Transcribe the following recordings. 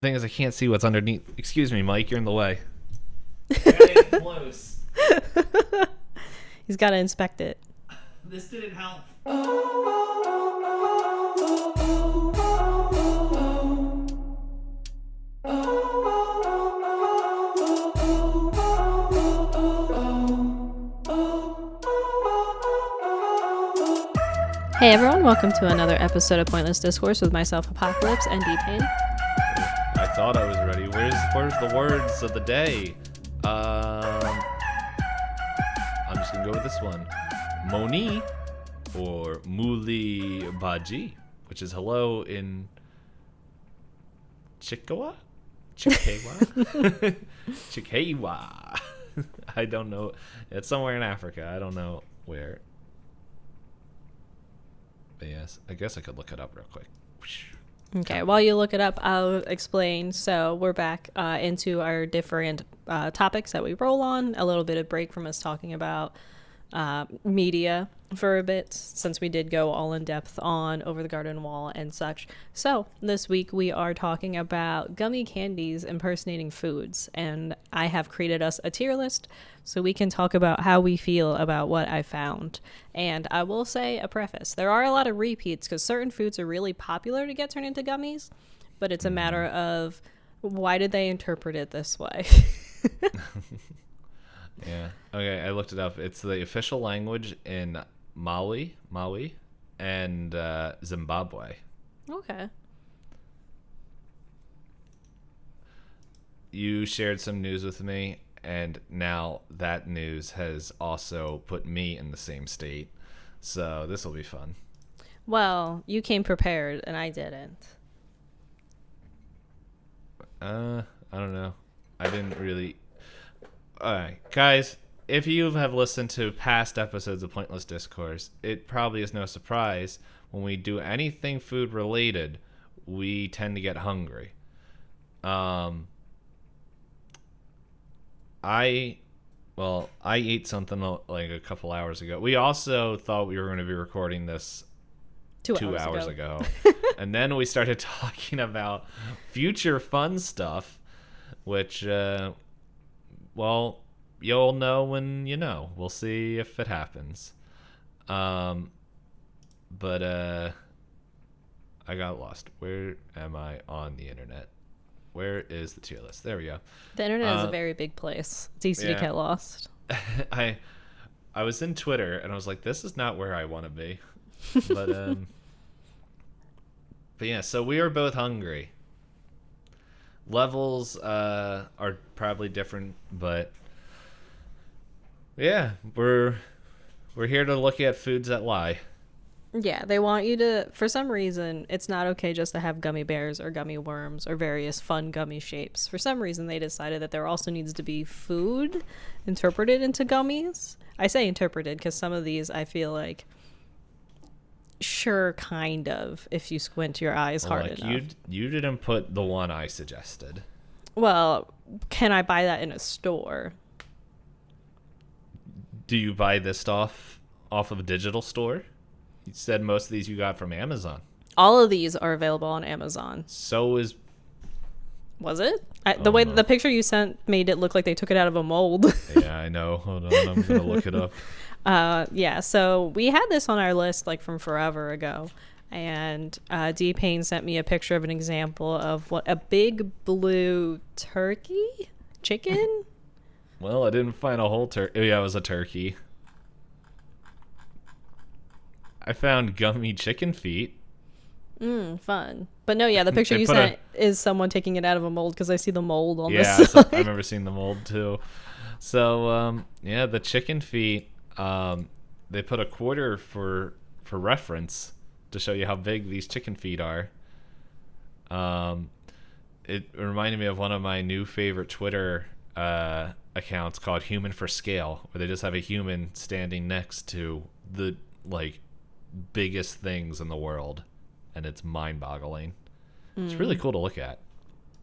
Thing is, I can't see what's underneath. Excuse me, Mike, you're in the way. Very close. He's got to inspect it. This didn't help. Hey everyone, welcome to another episode of Pointless Discourse with myself, Hoppocalypse and DPayne. I thought I was ready. Where's the words of the day? I'm just gonna go with this one. Moni, or Muli Baji, which is hello in Chikawa? Chikawa. I don't know. It's somewhere in Africa. I don't know where. But yes, I guess I could look it up real quick. Okay, while you look it up, I'll explain. So we're back into our different topics that we roll on. A little bit of break from us talking about media for a bit, since we did go all in depth on Over the Garden Wall and such. So this week we are talking about gummy candies impersonating foods, and I have created us a tier list so we can talk about how we feel about what I found. And I will say a preface: there are a lot of repeats because certain foods are really popular to get turned into gummies, but it's a matter of why did they interpret it this way. Yeah. Okay, I looked it up. It's the official language in Maui, and Zimbabwe. Okay. You shared some news with me, and now that news has also put me in the same state. So this will be fun. Well, you came prepared and I didn't. I don't know. I didn't really. Alright, guys, if you have listened to past episodes of Pointless Discourse, it probably is no surprise when we do anything food related, we tend to get hungry. I ate something like a couple hours ago. We also thought we were going to be recording this 2 hours ago. And then we started talking about future fun stuff, which, well, you'll know when you know. We'll see if it happens. But I got lost. Where am I on the internet? Where is the tier list? There we go. The internet is a very big place. It's easy to get lost. I was in Twitter and I was like, this is not where I want to be. But yeah, so we are both hungry. Levels are probably different, but yeah, we're here to look at foods that lie. Yeah, they want you to, for some reason, it's not okay just to have gummy bears or gummy worms or various fun gummy shapes. For some reason, they decided that there also needs to be food interpreted into gummies. I say interpreted because some of these I feel like, sure, kind of, if you squint your eyes hard enough. You didn't put the one I suggested. Well, can I buy that in a store? Do you buy this stuff off of a digital store? You said most of these you got from Amazon. All of these are available on Amazon. So is... Was it? The picture you sent made it look like they took it out of a mold. Yeah, I know. Hold on, I'm going to look it up. Yeah, so we had this on our list like from forever ago. And DPayne sent me a picture of an example of what a big blue chicken? Well, I didn't find a whole turkey. Yeah, it was a turkey. I found gummy chicken feet. Fun. But no, yeah, the picture you sent is someone taking it out of a mold because I see the mold on this side. Yeah, I remember seeing the mold too. So, yeah, the chicken feet, they put a quarter for reference to show you how big these chicken feet are. It reminded me of one of my new favorite Twitter accounts called Human for Scale, where they just have a human standing next to the, like, biggest things in the world, and it's mind-boggling. It's really cool to look at.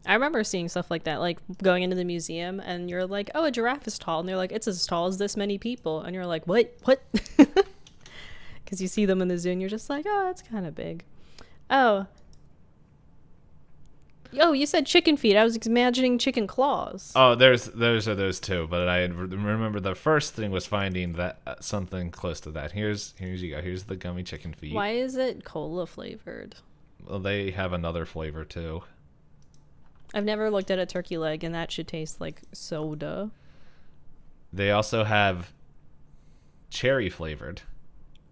I remember seeing stuff like that, like going into the museum and you're like, oh, a giraffe is tall, and they're like, it's as tall as this many people, and you're like, what because you see them in the zoo and you're just like, oh, that's kind of big. Oh, Oh, you said chicken feet. I was imagining chicken claws. Oh, those too. But I remember the first thing was finding that something close to that. Here's you go. Here's the gummy chicken feet. Why is it cola flavored? Well, they have another flavor too. I've never looked at a turkey leg, and that should taste like soda. They also have cherry flavored.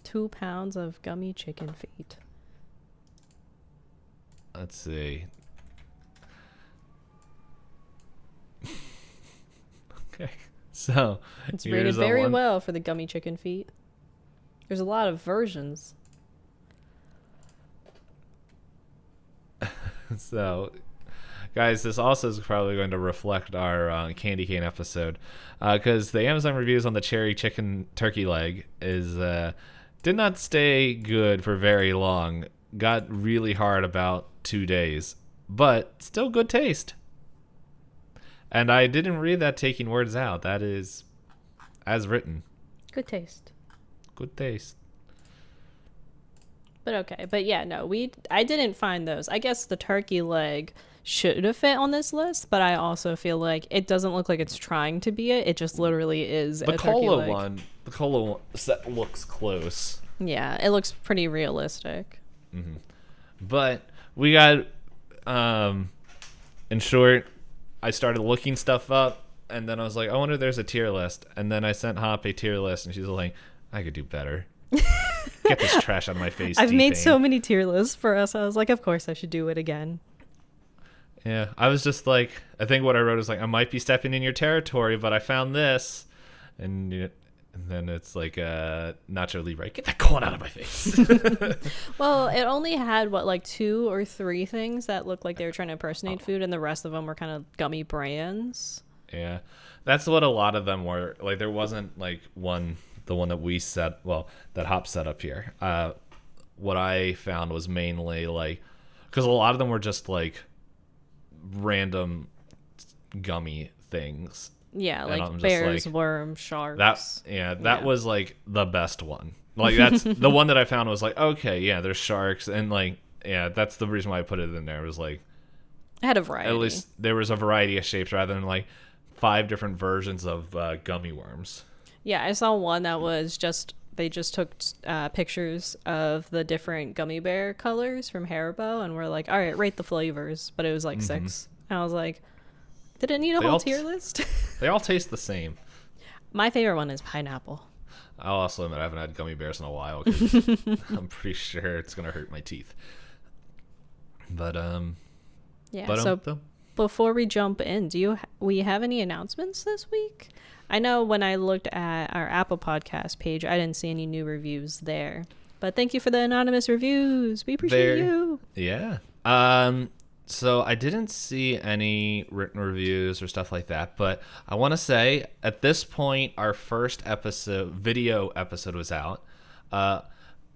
2 pounds of gummy chicken feet. Let's see. Okay, so it's rated very well for the gummy chicken feet. There's a lot of versions. So, guys, this also is probably going to reflect our candy cane episode, because the Amazon reviews on the cherry chicken turkey leg did not stay good for very long. Got really hard about 2 days, but still good taste. And I didn't read that taking words out. That is as written. Good taste. Good taste. But okay. But yeah, no, I didn't find those. I guess the turkey leg should have fit on this list, but I also feel like it doesn't look like it's trying to be it. It just literally is a turkey leg. The cola set looks close. Yeah, it looks pretty realistic. Mm-hmm. But we got, in short, I started looking stuff up, and then I was like, I wonder if there's a tier list. And then I sent Hop a tier list, and she's like, I could do better. Get this trash out of my face. I've made so many tier lists for us. I was like, of course I should do it again. Yeah, I was just like, I think what I wrote is like, I might be stepping in your territory, but I found this. And then it's like, Nacho Libre, get that corn out of my face. Well, it only had, 2 or 3 things that looked like they were trying to impersonate food, and the rest of them were kind of gummy brands. Yeah, that's what a lot of them were. Like, there wasn't, the one that that Hop set up here. What I found was mainly, because a lot of them were just, random gummy things. Yeah, like bears, worms, sharks. That was the best one. That's the one that I found was okay, yeah, there's sharks, and that's the reason why I put it in there. It was it had a variety. At least there was a variety of shapes rather than 5 different versions of gummy worms. Yeah, I saw one that was they just took pictures of the different gummy bear colors from Haribo, and we're like, all right, rate the flavors, but it was 6. And I was like, did it need a whole tier list? They all taste the same. My favorite one is pineapple. I'll also admit I haven't had gummy bears in a while because I'm pretty sure it's going to hurt my teeth. But, yeah, so before we jump in, we have any announcements this week? I know when I looked at our Apple Podcast page, I didn't see any new reviews there. But thank you for the anonymous reviews. We appreciate you. Yeah. So I didn't see any written reviews or stuff like that, but I want to say at this point, our first video episode was out.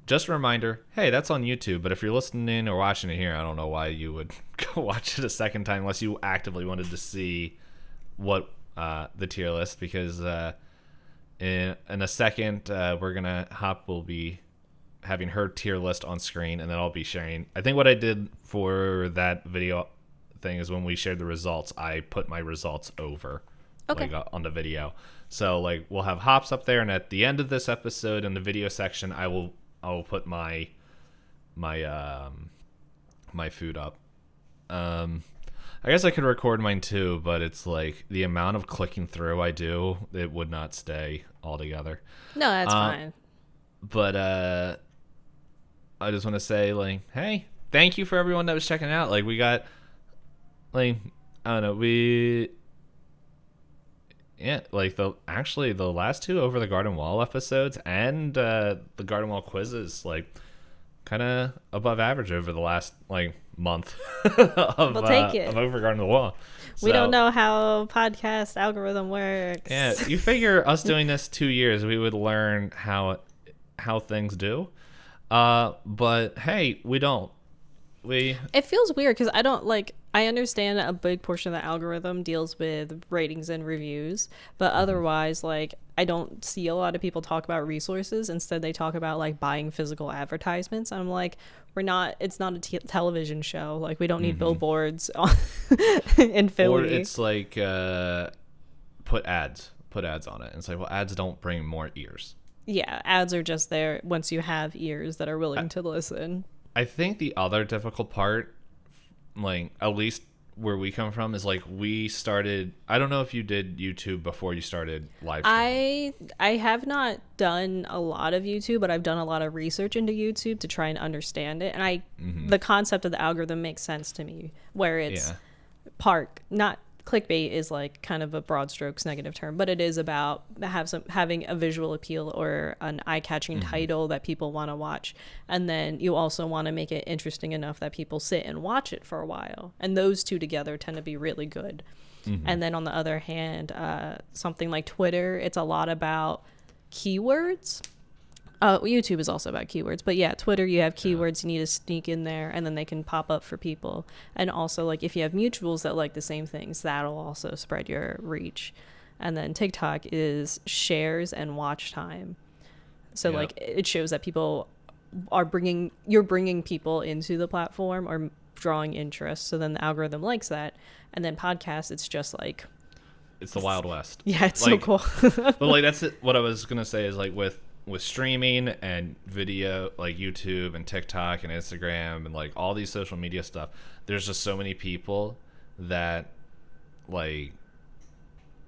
Just a reminder, hey, that's on YouTube, but if you're listening or watching it here, I don't know why you would go watch it a second time unless you actively wanted to see what the tier list, because in a second, Hop will be having her tier list on screen, and then I'll be sharing. I think what I did for that video thing is when we shared the results, I put my results over on the video. So we'll have Hops up there, and at the end of this episode in the video section, I will put my food up. I guess I could record mine too, but it's the amount of clicking through I do, it would not stay all together. No, that's fine. But I just want to say, hey, thank you for everyone that was checking out. We got, I don't know, the last 2 Over the Garden Wall episodes and the Garden Wall quizzes, kind of above average over the last, month of, we'll take it. Of Over Garden Wall. We don't know how podcast algorithm works. Yeah, you figure us doing this 2 years, we would learn how things do. But hey, we don't. It feels weird because I don't I understand a big portion of the algorithm deals with ratings and reviews, but otherwise, like, I don't see a lot of people talk about resources. Instead, they talk about like buying physical advertisements. I'm like, it's not a television show. Like, we don't need billboards in Philly. Or it's like, put ads on it. And it's like, well, ads don't bring more ears. Yeah, ads are just there once you have ears that are willing to listen. I think the other difficult part, like, at least where we come from, is like we started, I don't know if you did YouTube before you started live streaming. I have not done a lot of YouTube, but I've done a lot of research into YouTube to try and understand it. And the concept of the algorithm makes sense to me, where it's not clickbait is like kind of a broad strokes negative term, but it is about having a visual appeal or an eye-catching title that people want to watch, and then you also want to make it interesting enough that people sit and watch it for a while, and those two together tend to be really good. And then on the other hand, something like Twitter, it's a lot about keywords. YouTube is also about keywords, but yeah, Twitter, you have keywords you need to sneak in there, and then they can pop up for people. And also, like, if you have mutuals that like the same things, that'll also spread your reach. And then TikTok is shares and watch time. So like, it shows that people are you're bringing people into the platform or drawing interest. So then the algorithm likes that. And then podcasts, it's just like, it's the Wild West. Yeah, it's like, so cool. But like, that's it. What I was gonna say is like with streaming and video, like YouTube and TikTok and Instagram and like all these social media stuff, there's just so many people that, like,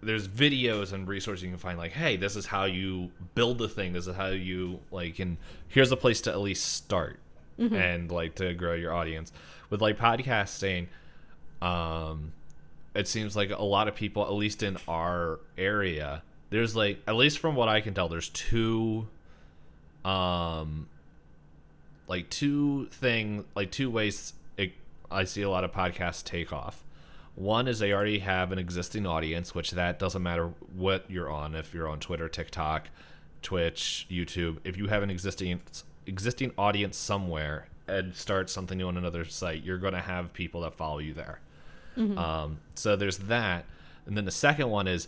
there's videos and resources you can find, like, hey, this is how you build the thing, this is how you, like, and here's a place to at least start and like to grow your audience. With like podcasting, it seems like a lot of people, at least in our area, there's like, at least from what I can tell, there's two ways I see a lot of podcasts take off. One is they already have an existing audience, which that doesn't matter what you're on. If you're on Twitter, TikTok, Twitch, YouTube, if you have an existing audience somewhere and start something new on another site, you're going to have people that follow you there. So there's that. And then the second one is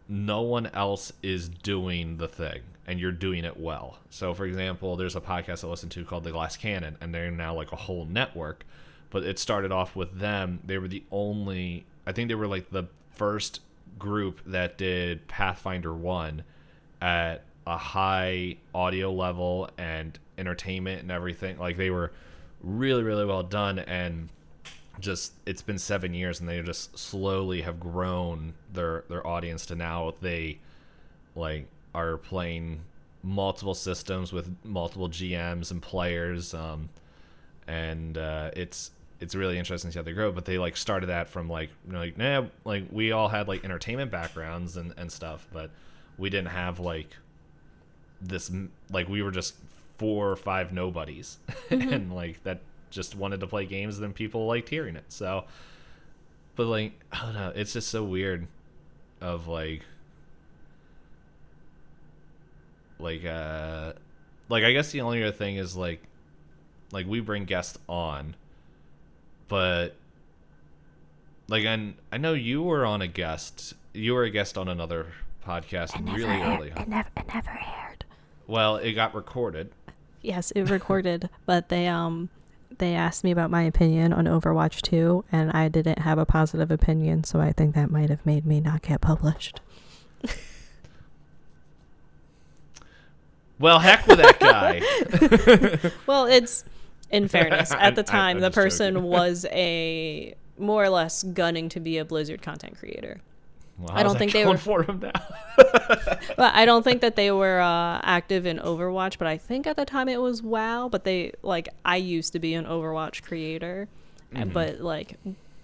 no one else is doing the thing, and you're doing it well. So, for example, there's a podcast I listen to called The Glass Cannon, and they're now like a whole network. But it started off with them. They were I think they were like the first group that did Pathfinder 1 at a high audio level and entertainment and everything. Like, they were really, really well done, and just, it's been 7 years, and they just slowly have grown their audience to now they like are playing multiple systems with multiple GMs and players, and it's really interesting to see how they grow. But they like started that from like, you know, like we all had like entertainment backgrounds and stuff, but we didn't have like this, like, we were just 4 or 5 nobodies and like that just wanted to play games, and then people liked hearing it. So, but like, I don't know, it's just so weird of like I guess the only other thing is like we bring guests on, but like, I know you were a guest on another podcast really early. It never aired. Well, it got recorded. Yes, it recorded, but they asked me about my opinion on Overwatch 2, and I didn't have a positive opinion, so I think that might have made me not get published. Well, heck with that guy. Well, it's, in fairness, at the time, the person was a more or less gunning to be a Blizzard content creator. Well, I don't think they were for him now. Well, I don't think that they were active in Overwatch, but I think at the time it was WoW. But I used to be an Overwatch creator, but like,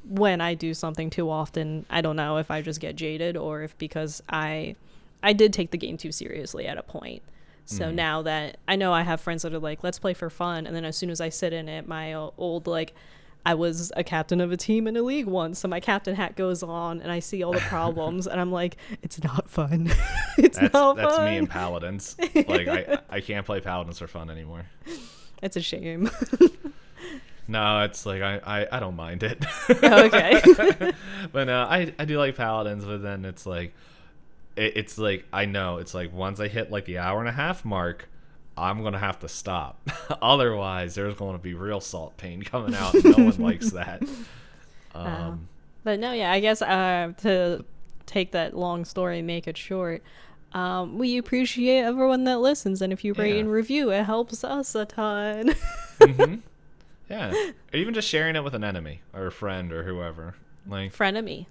when I do something too often, I don't know if I just get jaded or if because I did take the game too seriously at a point. So now that I know, I have friends that are like, let's play for fun, and then as soon as I sit in it, my old like, I was a captain of a team in a league once, so my captain hat goes on, and I see all the problems, and I'm like, it's not fun. That's not fun. That's me and Paladins. Like, I can't play Paladins for fun anymore. It's a shame. No, it's like I don't mind it. Okay. But I do like paladins, but then it's like it's like I know it's like once I hit like the hour and a half mark, I'm gonna have to stop. Otherwise, there's going to be real salt pain coming out, and no one likes that. But no, yeah, I guess to take that long story and make it short, we appreciate everyone that listens, and if you rate and review, it helps us a ton. Mm-hmm. Yeah, or even just sharing it with an enemy or a friend or whoever. Like Frenemy.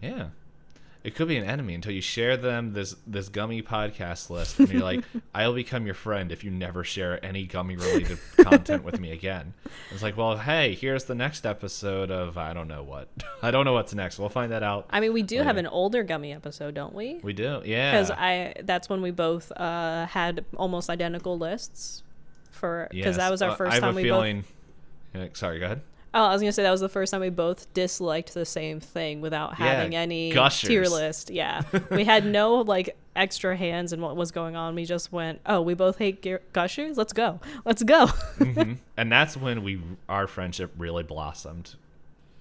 Yeah. It could be an enemy until you share them this gummy podcast list, and you're like, I'll become your friend if you never share any gummy related content with me again. It's like, well, hey, here's the next episode of I don't know what. I don't know what's next. We'll find that out. I mean, we do have an older gummy episode, don't we? We do, yeah. Because that's when we both had almost identical lists because that was our first time we both. Sorry, go ahead. Oh, I was going to say that was the first time we both disliked the same thing without having any gushers. Tier list. Yeah. We had no like extra hands in what was going on. We just went, oh, we both hate gushers? Let's go. Mm-hmm. And that's when our friendship really blossomed.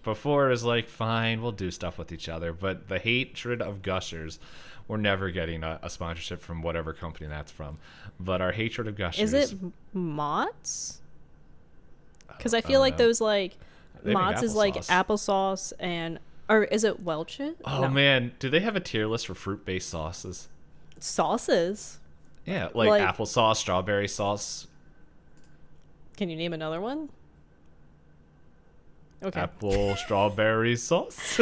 Before it was like, fine, we'll do stuff with each other. But the hatred of gushers, we're never getting a sponsorship from whatever company that's from. But our hatred of gushers. Is it Mott's? Because I feel like those like Mott's is like applesauce or is it Welch's? Oh no. Man, do they have a tier list for fruit-based sauces? Sauces? Yeah, like applesauce, strawberry sauce. Can you name another one? Okay. Apple strawberry sauce.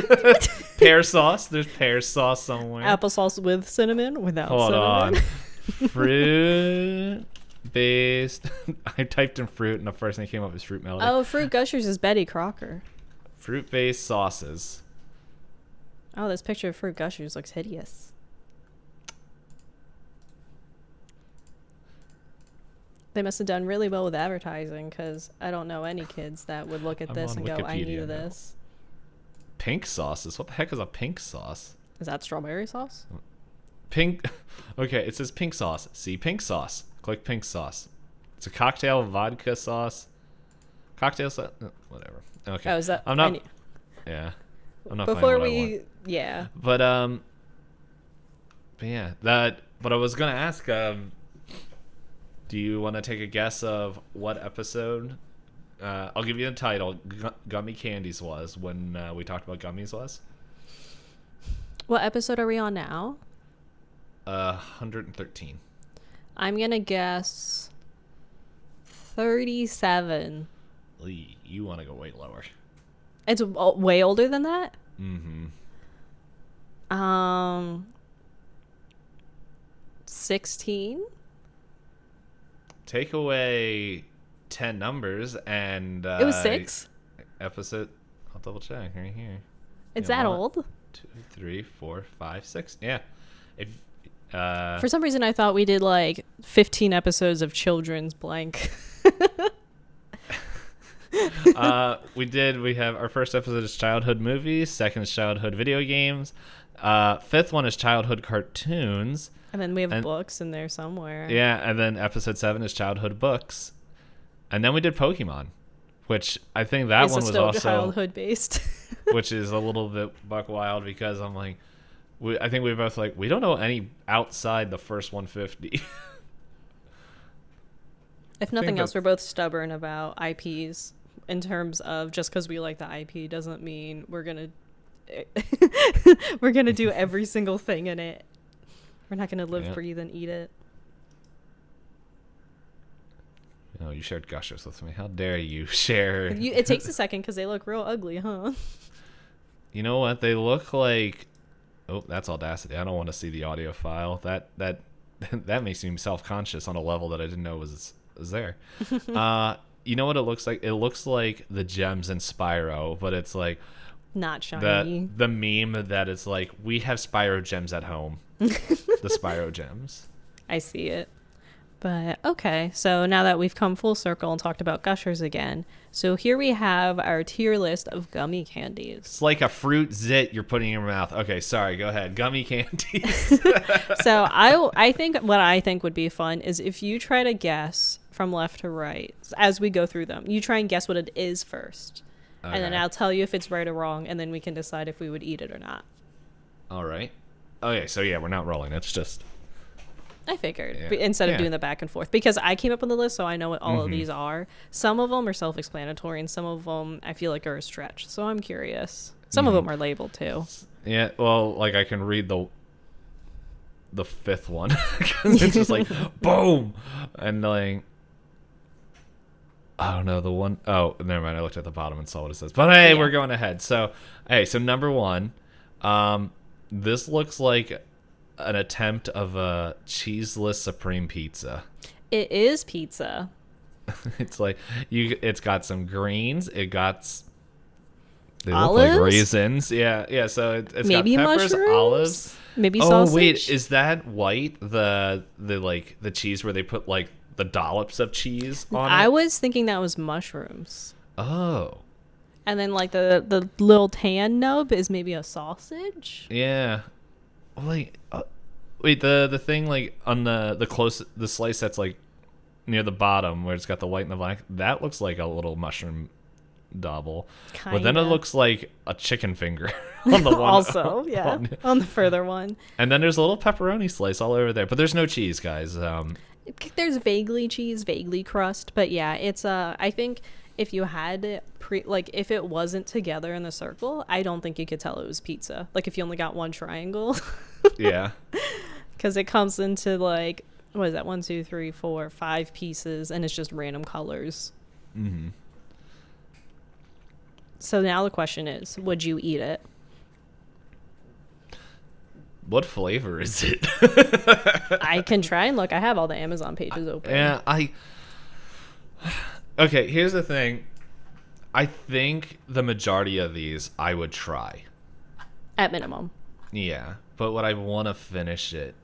Pear sauce. There's pear sauce somewhere. Applesauce with cinnamon, without cinnamon. On. Fruit. Based. I typed in fruit and the first thing that came up was Fruit Melody. Oh, Fruit Gushers is Betty Crocker. Fruit-based sauces. Oh, this picture of Fruit Gushers looks hideous. They must have done really well with advertising because I don't know any kids that would look at this and go, I need this. Pink sauces? What the heck is a pink sauce? Is that strawberry sauce? Pink. Okay, it says pink sauce. See pink sauce. Click pink sauce. It's a cocktail vodka sauce. Cocktail sauce. Whatever. Okay. Oh, is that? I'm not. Yeah. I'm not. Before we. I want. Yeah. But yeah. But I was gonna ask. Do you want to take a guess of what episode? I'll give you the title. Gummy Candies was when we talked about gummies was. What episode are we on now? 113. I'm gonna guess 37. You want to go way lower. It's way older than that? Mm-hmm. 16? Take away 10 numbers and... it was 6? Episode... I'll double check right here. It's that old? 2, 3, 4, 5, 6. Yeah. For some reason, I thought we did like 15 episodes of children's blank. We did. We have our first episode is childhood movies. Second is childhood video games. Fifth one is childhood cartoons. And then we have books in there somewhere. Yeah, and then episode 7 is childhood books. And then we did Pokemon, which I think that one was still also childhood based. which is a little bit buck wild because I'm like, I think we were both like, we don't know any outside the first 150. If nothing else, we're both stubborn about IPs in terms of just because we like the IP doesn't mean we're gonna do every single thing in it. We're not gonna live, breathe, and eat it. Oh, you shared gushers with me. How dare you share? It takes a second because they look real ugly, huh? You know what? They look like... Oh, that's Audacity. I don't want to see the audio file. That makes me self-conscious on a level that I didn't know was there. You know what it looks like? It looks like the gems in Spyro, but it's like... Not shiny. The meme that it's like, we have Spyro gems at home. The Spyro gems. I see it. But okay, so now that we've come full circle and talked about gushers again, so here we have our tier list of gummy candies. It's like a fruit zit you're putting in your mouth. Okay, sorry, go ahead. Gummy candies. So I think what I think would be fun is if you try to guess from left to right as we go through them. You try and guess what it is first. Okay. And then I'll tell you if it's right or wrong, and then we can decide if we would eat it or not. All right. Okay, so yeah, we're not rolling. It's just... I figured, instead of doing the back and forth. Because I came up with the list, so I know what all of these are. Some of them are self-explanatory, and some of them I feel like are a stretch. So I'm curious. Some of them are labeled, too. Yeah, well, like, I can read the fifth one. Because it's just like, boom! And, like... I don't know, the one... Oh, never mind. I looked at the bottom and saw what it says. But, hey, we're going ahead. So, so number one. This looks like an attempt of a cheeseless supreme pizza. It is pizza. It's like it's got some greens. They olives? Look like raisins. Yeah. So it's maybe got peppers, mushrooms? Olives. Maybe sausage. Oh wait, is that white? The cheese where they put like the dollops of cheese on it? I was thinking that was mushrooms. Oh. And then like the little tan nub is maybe a sausage. Yeah. Wait, the thing like on the slice that's like near the bottom where it's got the white and the black, that looks like a little mushroom double. Kinda. But then it looks like a chicken finger on the one. Also, on the further one. And then there's a little pepperoni slice all over there, but there's no cheese, guys. There's vaguely cheese, vaguely crust, but yeah, it's I think if you had it if it wasn't together in the circle, I don't think you could tell it was pizza. Like if you only got one triangle. Yeah. Because it comes into like, what is that? 1, 2, 3, 4, 5 pieces, and it's just random colors. Mm-hmm. So now the question is, would you eat it? What flavor is it? I can try and look. I have all the Amazon pages open. Yeah, Okay, here's the thing. I think the majority of these I would try. At minimum. Yeah, but would I want to finish it?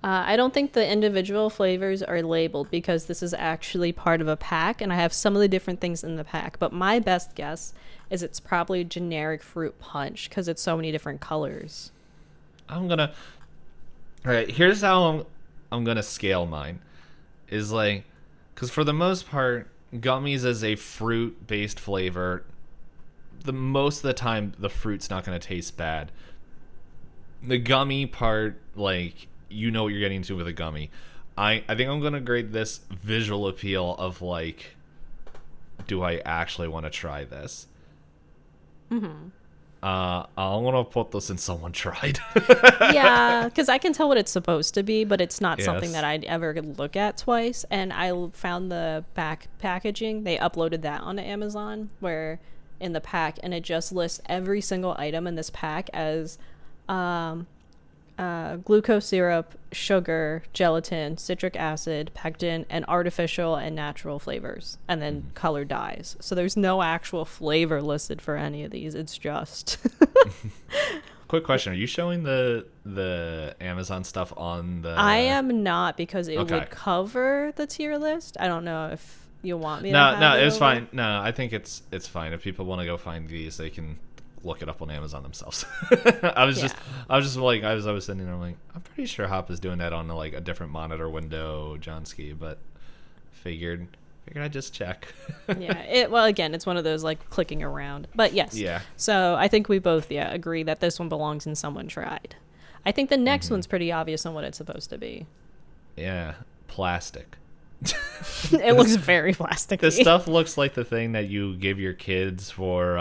I don't think the individual flavors are labeled because this is actually part of a pack, and I have some of the different things in the pack. But my best guess is it's probably generic fruit punch because it's so many different colors. All right, here's how I'm gonna scale mine. Is like, because for the most part, Gummies is a fruit-based flavor. Most of the time, the fruit's not gonna taste bad. The gummy part, like, you know what you're getting into with a gummy. I think I'm gonna grade this visual appeal of like, do I actually want to try this? Mm-hmm. I want to put this in someone tried. Yeah, because I can tell what it's supposed to be, but it's not something that I'd ever look at twice. And I found the back packaging. They uploaded that onto Amazon, where in the pack, and it just lists every single item in this pack as glucose syrup, sugar, gelatin, citric acid, pectin, and artificial and natural flavors, and then color dyes. So there's no actual flavor listed for any of these. It's just Quick question, are you showing the Amazon stuff on the... I am not, because it would cover the tier list. I don't know if you want me to No, it's fine. No, I think it's fine. If people want to go find these, they can look it up on Amazon themselves. I was sitting there like, I'm pretty sure Hop is doing that on like a different monitor window, Johnsky, but figured I'd just check. Yeah. Well, again, it's one of those like clicking around, but yes. Yeah. So I think we both agree that this one belongs in someone tried. I think the next one's pretty obvious on what it's supposed to be. Yeah, plastic. It looks very plasticky. This stuff looks like the thing that you give your kids for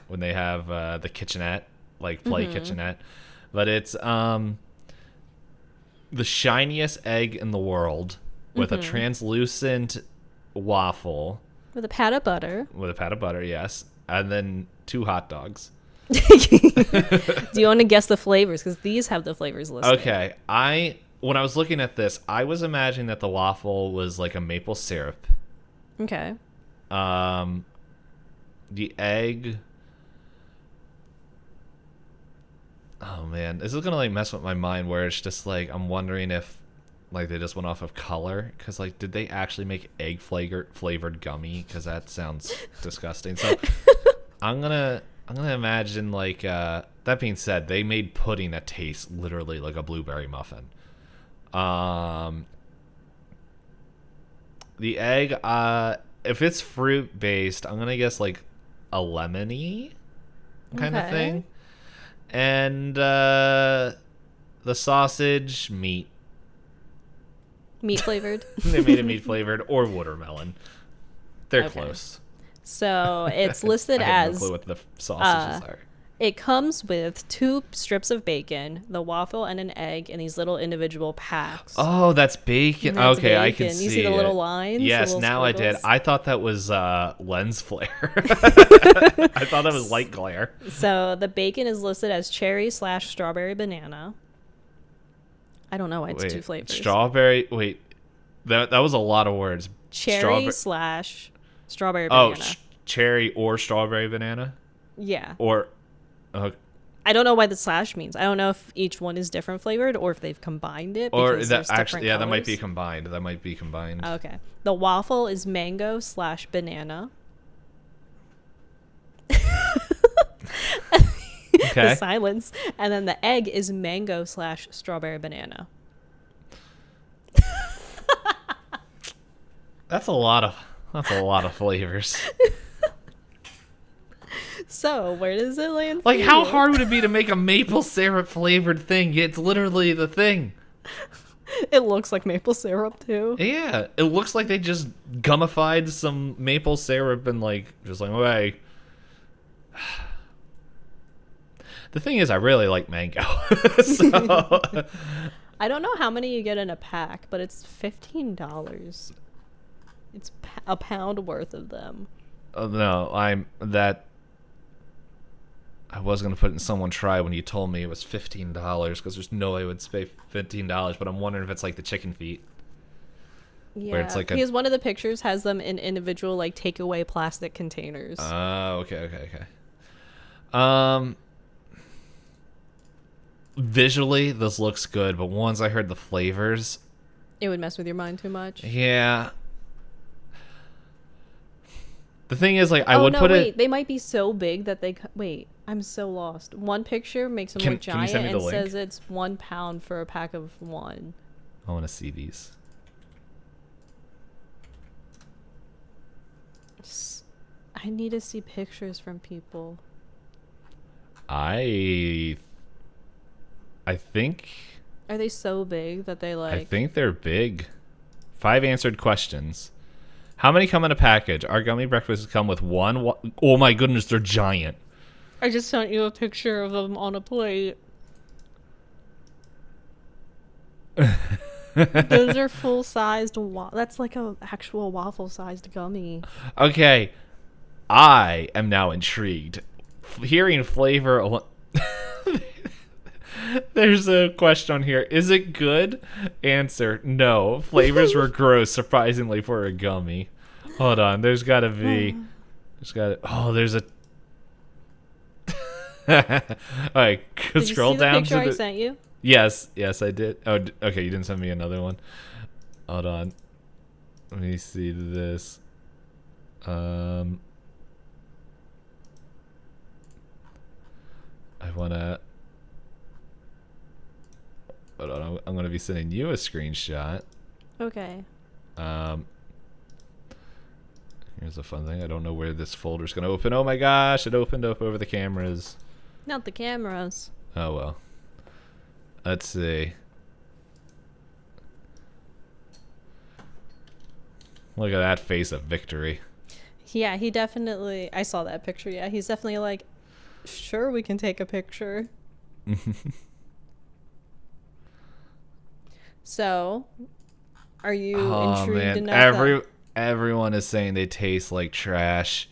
when they have the kitchenette, like play kitchenette. But it's the shiniest egg in the world with a translucent waffle. With a pat of butter. Yes. And then 2 hot dogs. Do you want to guess the flavors? Because these have the flavors listed. Okay. When I was looking at this, I was imagining that the waffle was like a maple syrup. Okay. The egg... Oh man, this is gonna like mess with my mind, where it's just like I'm wondering if like they just went off of color, because like did they actually make egg flavored gummy? Because that sounds disgusting. So I'm gonna imagine like that being said, they made pudding that tastes literally like a blueberry muffin. The egg, if it's fruit based, I'm gonna guess like a lemony kind of thing. And the sausage, meat. Meat flavored. They made it meat flavored or watermelon. They're close. So it's listed I have as no clue what the sausages are. It comes with 2 strips of bacon, the waffle, and an egg in these little individual packs. Oh, that's bacon. That's okay, bacon. I can see You see the little lines? Yes, little now squiggles? I did. I thought that was lens flare. I thought that was light glare. So the bacon is listed as cherry/strawberry banana. I don't know why it's 2 flavors. Strawberry. Wait, that was a lot of words. Cherry/strawberry banana. Oh, cherry or strawberry banana? Yeah. Or... I don't know why the slash means. I don't know if each one is different flavored or if they've combined it. Or that actually, colors. that might be combined. Okay. The waffle is mango/banana. Okay. The silence. And then the egg is mango/strawberry banana. That's a lot of flavors. So, where does it land? Like, how hard would it be to make a maple syrup flavored thing? It's literally the thing. It looks like maple syrup too. Yeah, it looks like they just gummified some maple syrup and okay. The thing is, I really like mango. So I don't know how many you get in a pack, but it's $15. It's a pound worth of them. No, I was going to put it in someone try when you told me it was $15 because there's no way I would pay $15, but I'm wondering if it's like the chicken feet. Yeah, where it's like because one of the pictures has them in individual like takeaway plastic containers. Oh, okay. Visually, this looks good, but once I heard the flavors... It would mess with your mind too much? Yeah. The thing is, like, I would put it... They might be so big that they... Wait, I'm so lost. One picture makes them look giant and says it's 1 pound for a pack of 1. I want to see these. I need to see pictures from people. I think... Are they so big that they like... I think they're big. 5 answered questions. How many come in a package? Our gummy breakfasts come with 1. Oh my goodness, they're giant. I just sent you a picture of them on a plate. Those are full-sized. That's like a actual waffle-sized gummy. Okay, I am now intrigued. Hearing flavor... There's a question on here. Is it good? Answer, no. Flavors were gross, surprisingly, for a gummy. Hold on. There's got to be... there's a... Alright, scroll down to the picture I sent you? Yes, I did. Oh, okay, you didn't send me another one. Hold on. Let me see this. I wanna... Hold on, I'm gonna be sending you a screenshot. Okay. Here's a fun thing. I don't know where this folder's gonna open. Oh my gosh, it opened up over the cameras. Not the cameras. Oh well. Let's see. Look at that face of victory. Yeah, he definitely... I saw that picture. Yeah, he's definitely like, sure, we can take a picture. So, are you intrigued enough? Everyone is saying they taste like trash.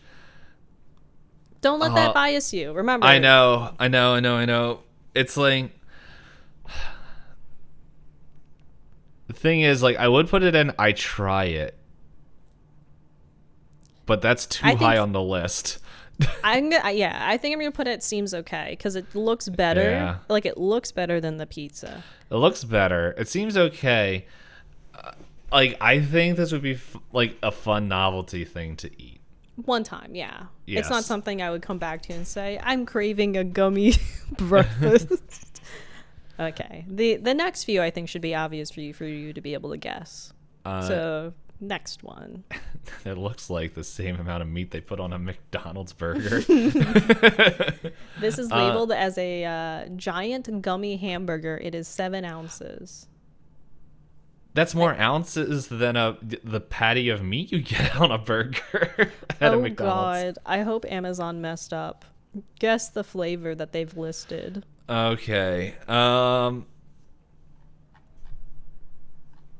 Don't let that bias you. Remember. I know. It's like... The thing is, like, I would put it in I try it. But that's too high on the list. I think I'm gonna put it seems okay because it looks better. Yeah. Like it looks better than the pizza. It looks better. It seems okay. Like I think this would be like a fun novelty thing to eat. One time, yeah. Yes. It's not something I would come back to and say I'm craving a gummy breakfast. Okay. The next few I think should be obvious for you to be able to guess. So Next one. It looks like the same amount of meat they put on a McDonald's burger. This is labeled as a giant gummy hamburger. It is 7 ounces. That's more ounces than the patty of meat you get on a burger at a McDonald's. God. I hope Amazon messed up. Guess the flavor that they've listed. Okay.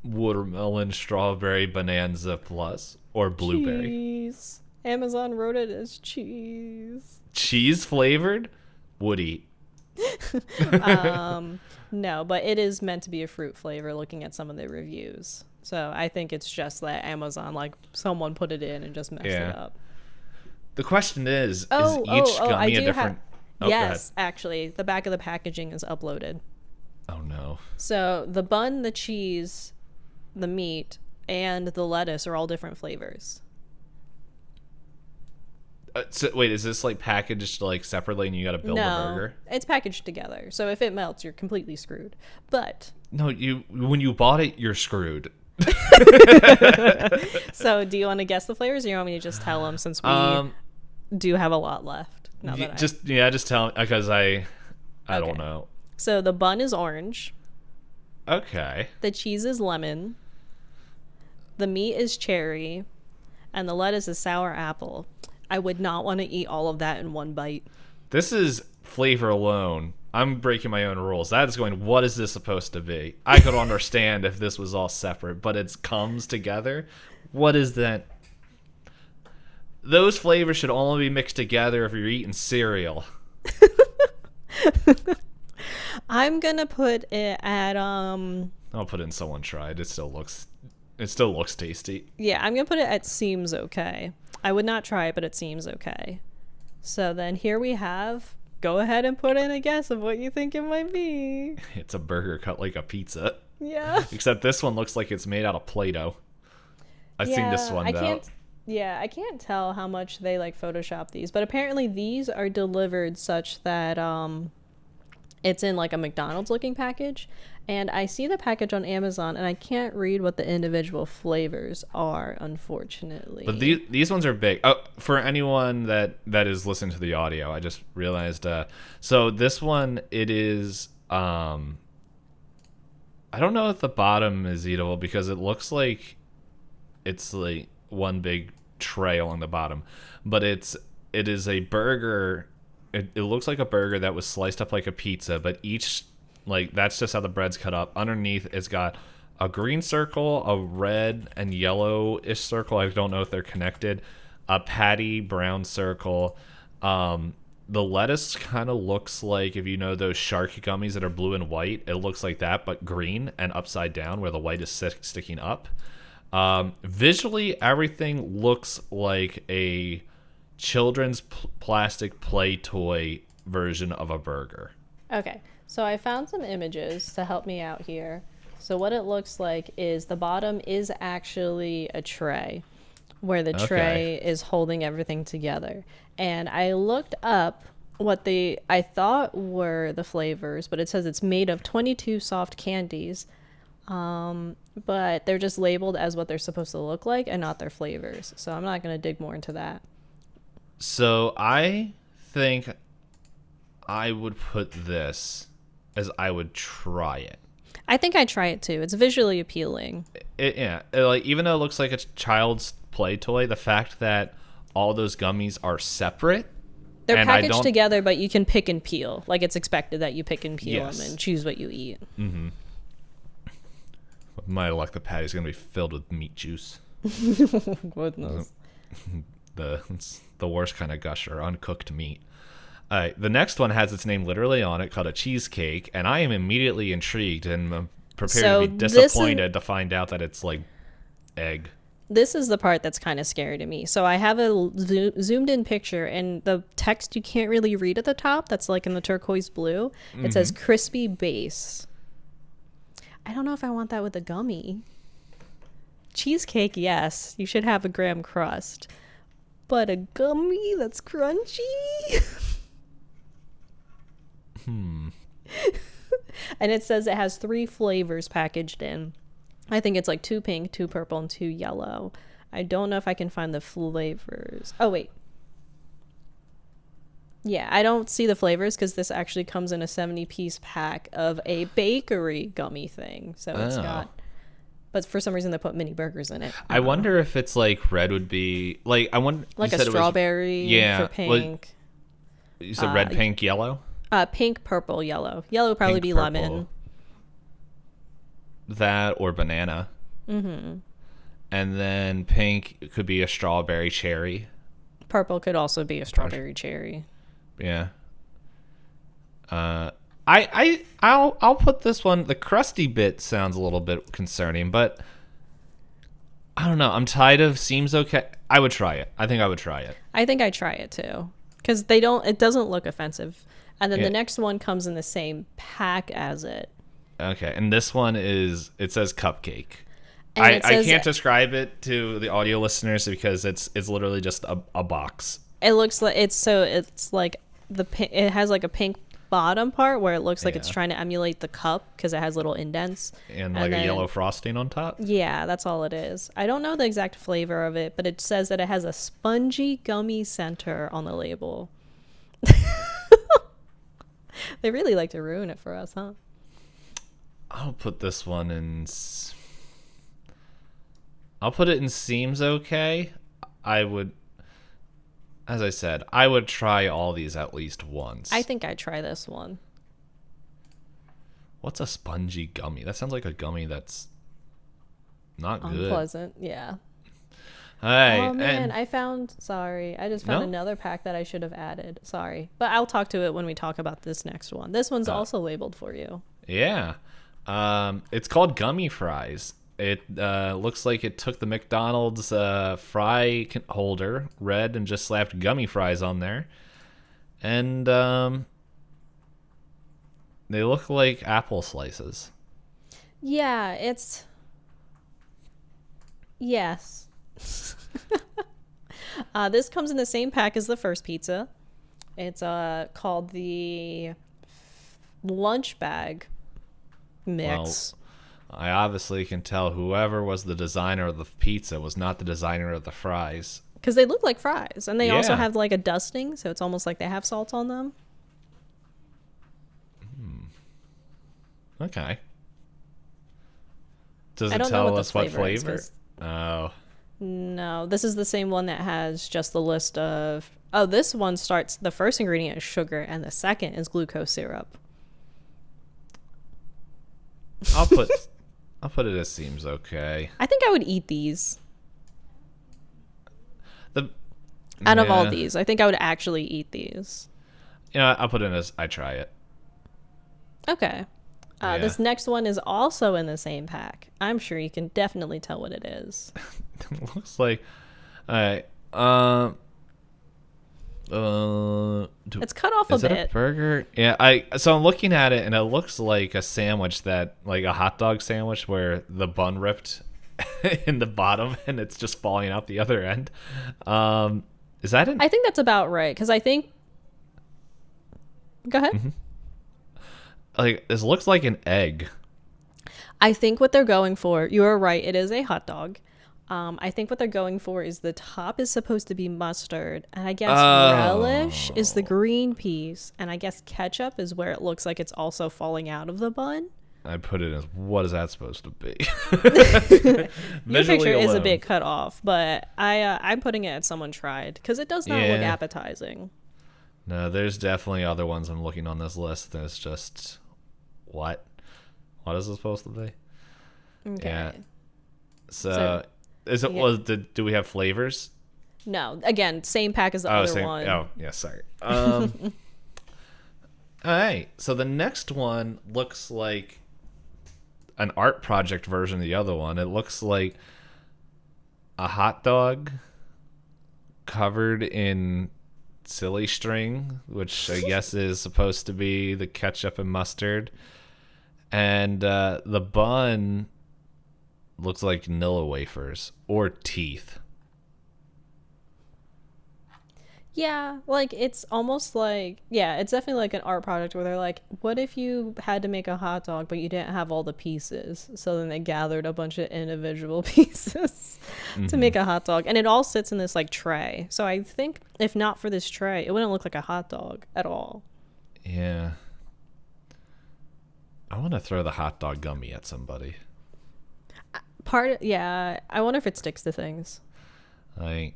Watermelon, strawberry, bonanza plus, or blueberry. Cheese. Amazon wrote it as cheese. Cheese flavored? Would eat. No, but it is meant to be a fruit flavor looking at some of the reviews. So I think it's just that Amazon, like, someone put it in and just messed it up. The question is each gummy a different... Yes, actually. The back of the packaging is uploaded. Oh, no. So the bun, the cheese, the meat, and the lettuce are all different flavors. So wait, is this like packaged like separately and you got to build the burger? It's packaged together. So if it melts, you're completely screwed. But no, when you bought it, you're screwed. So do you want to guess the flavors, or you want me to just tell them, since we do have a lot left? Just tell me, because I don't know. So the bun is orange. Okay. The cheese is lemon. The meat is cherry, and the lettuce is sour apple. I would not want to eat all of that in one bite. This is flavor alone. I'm breaking my own rules. That is going, what is this supposed to be? I could understand if this was all separate, but it comes together. What is that? Those flavors should only be mixed together if you're eating cereal. I'm gonna put it at I'll put it in someone tried. It still looks tasty. Yeah, I'm gonna put it at seems okay. I would not try it, but it seems okay. So then here we have, go ahead and put in a guess of what you think it might be. It's a burger cut like a pizza. Yeah. Except this one looks like it's made out of Play-Doh. I've seen this one though. I can't tell how much they like Photoshop these, but apparently these are delivered such that it's in like a McDonald's looking package. And I see the package on Amazon, and I can't read what the individual flavors are, unfortunately. But these ones are big. Oh, for anyone that is listening to the audio, I just realized. So this one, it is. I don't know if the bottom is eatable because it looks like it's like one big tray along the bottom, but it is a burger. It looks like a burger that was sliced up like a pizza, but each. Like, that's just how the bread's cut up. Underneath, it's got a green circle, a red and yellow-ish circle. I don't know if they're connected. A patty brown circle. The lettuce kind of looks like, if you know those shark gummies that are blue and white, it looks like that, but green and upside down where the white is sticking up. Visually, everything looks like a children's plastic play toy version of a burger. Okay. So I found some images to help me out here. So what it looks like is the bottom is actually a tray where the tray is holding everything together. And I looked up what I thought were the flavors, but it says it's made of 22 soft candies. But they're just labeled as what they're supposed to look like and not their flavors. So I'm not going to dig more into that. So I think I would put this as I would try it. I think I'd try it too. It's visually appealing. Like, even though it looks like a child's play toy, the fact that all those gummies are separate. They're packaged together, but you can pick and peel. Like, it's expected that you pick and peel them and choose what you eat. Mm-hmm. With my luck, the patty's going to be filled with meat juice. Goodness. It's the worst kind of gusher, uncooked meat. The next one has its name literally on it, called a cheesecake, and I am immediately intrigued and prepared to be disappointed to find out that it's like egg. This is the part that's kind of scary to me. So I have a zoomed in picture, and the text you can't really read at the top, that's like in the turquoise blue. It says crispy base. I don't know if I want that with a gummy. Cheesecake, yes. You should have a graham crust. But a gummy that's crunchy? And it says it has 3 flavors packaged in. I think it's like 2 pink, 2 purple, and 2 yellow. I don't know if I can find the flavors. Oh, wait. Yeah, I don't see the flavors because this actually comes in a 70-piece pack of a bakery gummy thing. So it's got... But for some reason, they put mini burgers in it. I wonder if it's like red would be... Like, I wonder... Like a strawberry for pink. You said red, pink, yellow? Pink, purple, yellow. Yellow would probably be purple. Lemon. That or banana. Mm-hmm. And then pink could be a strawberry cherry. Purple could also be a strawberry cherry. Yeah. I'll put this one. The crusty bit sounds a little bit concerning, but I don't know. I'm tired of seems okay. I would try it. I think I would try it. I think I'd try it too, because it doesn't look offensive. And then the next one comes in the same pack as it. Okay, and this one it says cupcake. I can't describe it to the audio listeners because it's literally just a box. It looks like it has like a pink bottom part where it looks like it's trying to emulate the cup because it has little indents and like a yellow frosting on top. Yeah, that's all it is. I don't know the exact flavor of it, but it says that it has a spongy gummy center on the label. They really like to ruin it for us, huh? I'll put this one in. I'll put it in seems okay. I would, as I said, I would try all these at least once. I think I'd try this one. What's a spongy gummy? That sounds like a gummy that's not good. Unpleasant, yeah. Hey, oh man, I just found another pack that I should have added. Sorry. But I'll talk to it when we talk about this next one. This one's also labeled for you. Yeah. It's called Gummy Fries. It looks like it took the McDonald's fry holder, red, and just slapped gummy fries on there. And they look like apple slices. Yeah, yes. This comes in the same pack as the first pizza. It's called the lunch bag mix. Well, I obviously can tell whoever was the designer of the pizza was not the designer of the fries. Because they look like fries. And they also have like a dusting, so it's almost like they have salt on them. Okay. Does it tell us what flavor? Oh. No, this is the same one that has just the list of... Oh, this one starts... The first ingredient is sugar, and the second is glucose syrup. I'll put it as seems okay. I think I would eat these. Out of all these, I think I would actually eat these. You know, I'll put it as I try it. Okay. This next one is also in the same pack. I'm sure you can definitely tell what it is. It looks like... Alright. It's cut off a bit. Is it a burger? Yeah, so I'm looking at it, and it looks like a sandwich like a hot dog sandwich where the bun ripped in the bottom, and it's just falling out the other end. Is that I think that's about right, because I think... Go ahead. Mm-hmm. Like, this looks like an egg. I think what they're going for... You are right, it is a hot dog. I think what they're going for is the top is supposed to be mustard, and I guess relish is the green piece, and I guess ketchup is where it looks like it's also falling out of the bun. I put it as, what is that supposed to be? Your picture is a bit cut off, but I'm putting it at someone tried, because it does not look appetizing. No, there's definitely other ones I'm looking on this list, and it's just, what? What is it supposed to be? Okay. Yeah. So is it? Do we have flavors? No. Again, same pack as the other one. Oh, yeah. Sorry. All right. So the next one looks like an art project version of the other one. It looks like a hot dog covered in silly string, which I guess is supposed to be the ketchup and mustard, and the bun looks like Nilla wafers or teeth. Yeah, like it's almost like, yeah, it's definitely like an art project where they're like, what if you had to make a hot dog but you didn't have all the pieces? So then they gathered a bunch of individual pieces to Mm-hmm. make a hot dog, and it all sits in this like tray. So I think if not for this tray, it wouldn't look like a hot dog at all. Yeah. I want to throw the hot dog gummy at somebody. Yeah, I wonder if it sticks to things. Like,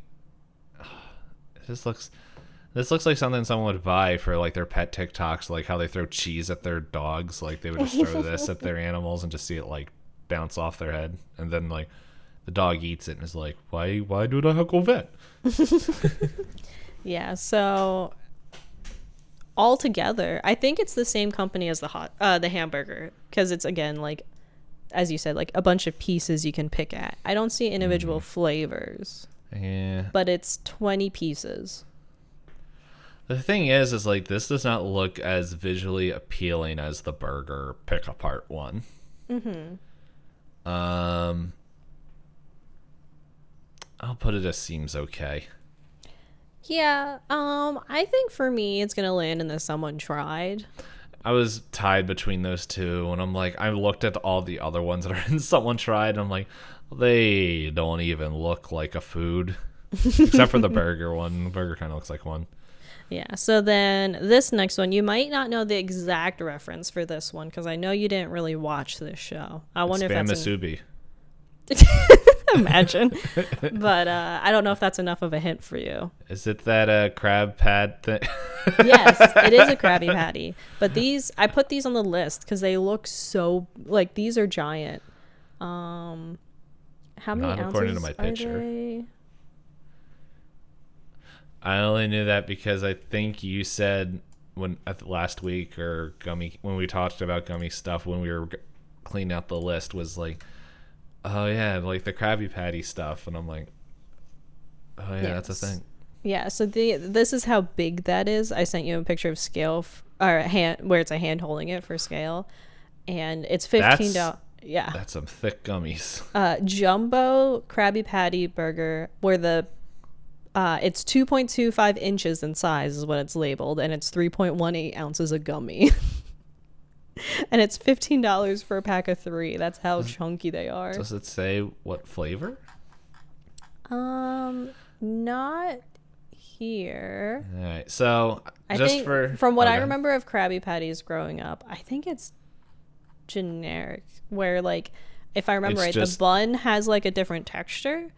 this looks like something someone would buy for like their pet TikToks, like how they throw cheese at their dogs. Like they would just throw this at their animals and just see it like bounce off their head, and then like the dog eats it and is like, why do I have to go vet? Yeah, so all together, I think it's the same company as the hamburger, because it's again like, as you said, like a bunch of pieces you can pick at. I don't see individual flavors. Yeah. But it's 20 pieces. The thing is like this does not look as visually appealing as the burger pick apart one. Mm-hmm. I'll put it as seems okay. Yeah, I think for me it's gonna land in the someone tried. I was tied between those two, and I'm like, I looked at all the other ones that are in someone tried, and I'm like, they don't even look like a food, except for the burger one. The burger kind of looks like one. Yeah, so then this next one, you might not know the exact reference for this one, because I know you didn't really watch this show. I wonder if that's Masubi. Imagine. But I don't know if that's enough of a hint for you. Is it that crab pad thing? Yes, it is a Krabby Patty. But I put these on the list because they look so, like, these are giant. How many Not ounces according to my are picture. they? I only knew that because I think you said last week or when we talked about gummy stuff when we were cleaning out the list was like, oh yeah, like the Krabby Patty stuff, and I'm like, oh yeah, Yes. that's a thing. Yeah, so this is how big that is. I sent you a picture of scale or hand where it's a hand holding it for scale, and it's $15. Yeah, That's some thick gummies. Jumbo Krabby Patty burger where it's 2.25 inches in size is what it's labeled, and it's 3.18 ounces of gummy. And it's $15 for a pack of 3. That's how chunky they are. Does it say what flavor? Not here. All right, so from what I remember of Krabby Patties growing up, I think it's generic. Where like, if I remember right, the bun has like a different texture,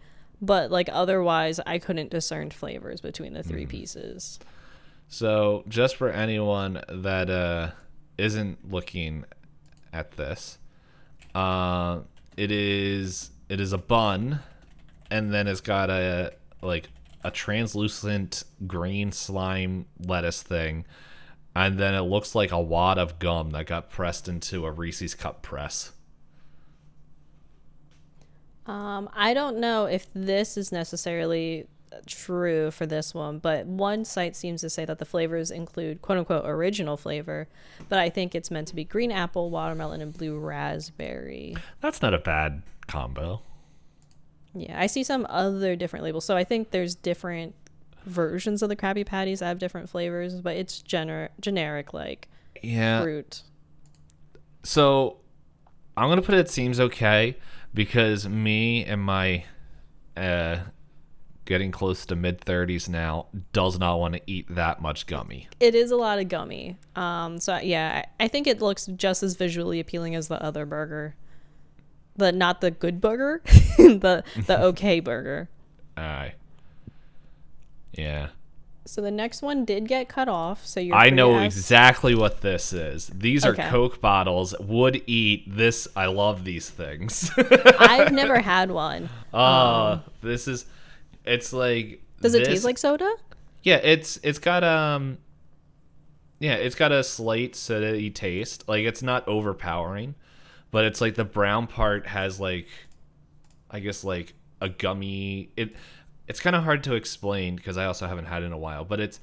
but like otherwise, I couldn't discern flavors between the 3 pieces. So just for anyone that isn't looking at this, it is a bun, and then it's got a translucent green slime lettuce thing, and then it looks like a wad of gum that got pressed into a Reese's cup press. I don't know if this is necessarily true for this one, but one site seems to say that the flavors include quote unquote original flavor, but I think it's meant to be green apple, watermelon, and blue raspberry. That's not a bad combo. Yeah, I see some other different labels, so I think there's different versions of the Krabby Patties that have different flavors, but it's generic like fruit. So I'm gonna put it seems okay because me and my getting close to mid-30s now does not want to eat that much gummy. It is a lot of gummy. So yeah, I think it looks just as visually appealing as the other burger. Not the good burger, the okay burger. Aye. Yeah. So the next one did get cut off. So I know exactly what this is. These are Coke bottles. Would eat this. I love these things. I've never had one. This is. It's like. Does it taste like soda? Yeah, it's got it's got a slight soda-y taste. Like it's not overpowering, but it's like the brown part has like, I guess like a gummy. It's kind of hard to explain because I also haven't had it in a while. But it's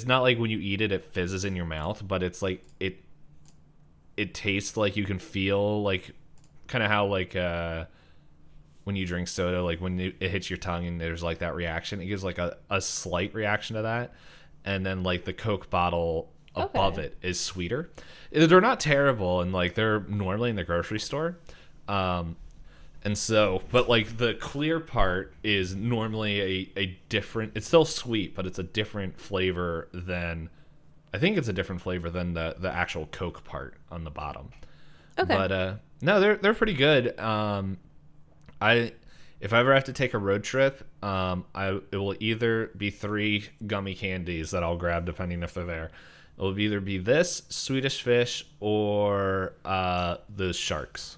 not like when you eat it, it fizzes in your mouth. But it's like it tastes like you can feel like kind of how like when when you drink soda, like when it hits your tongue and there's like that reaction, it gives like a slight reaction to that. And then like the Coke bottle above it is sweeter. They're not terrible, and like they're normally in the grocery store. And so, but like the clear part is normally a different, it's still sweet, but it's a different flavor than, I think it's a different flavor than the actual Coke part on the bottom. Okay. But no, they're pretty good. If I ever have to take a road trip, it will either be 3 gummy candies that I'll grab depending if they're there. It will either be this, Swedish Fish, or the Sharks.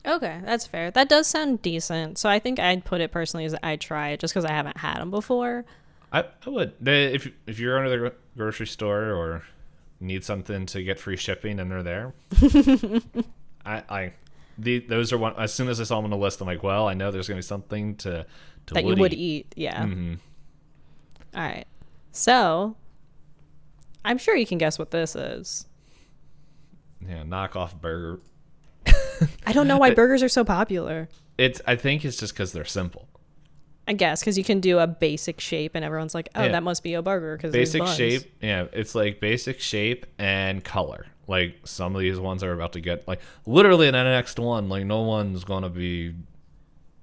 Okay, that's fair. That does sound decent. So I think I'd put it personally as I'd try it just because I haven't had them before. I would. If you're under the grocery store or need something to get free shipping and they're there, those are one. As soon as I saw them on the list, I'm like, well, I know there's gonna be something to that you would eat. Yeah. Mm-hmm. All right. So I'm sure you can guess what this is. Yeah, knockoff burger. I don't know why burgers are so popular. I think it's just because they're simple. I guess because you can do a basic shape and everyone's like, oh, that must be a burger because basic shape. Yeah, it's like basic shape and color. Like some of these ones are about to get like literally an next one. Like no one's gonna be.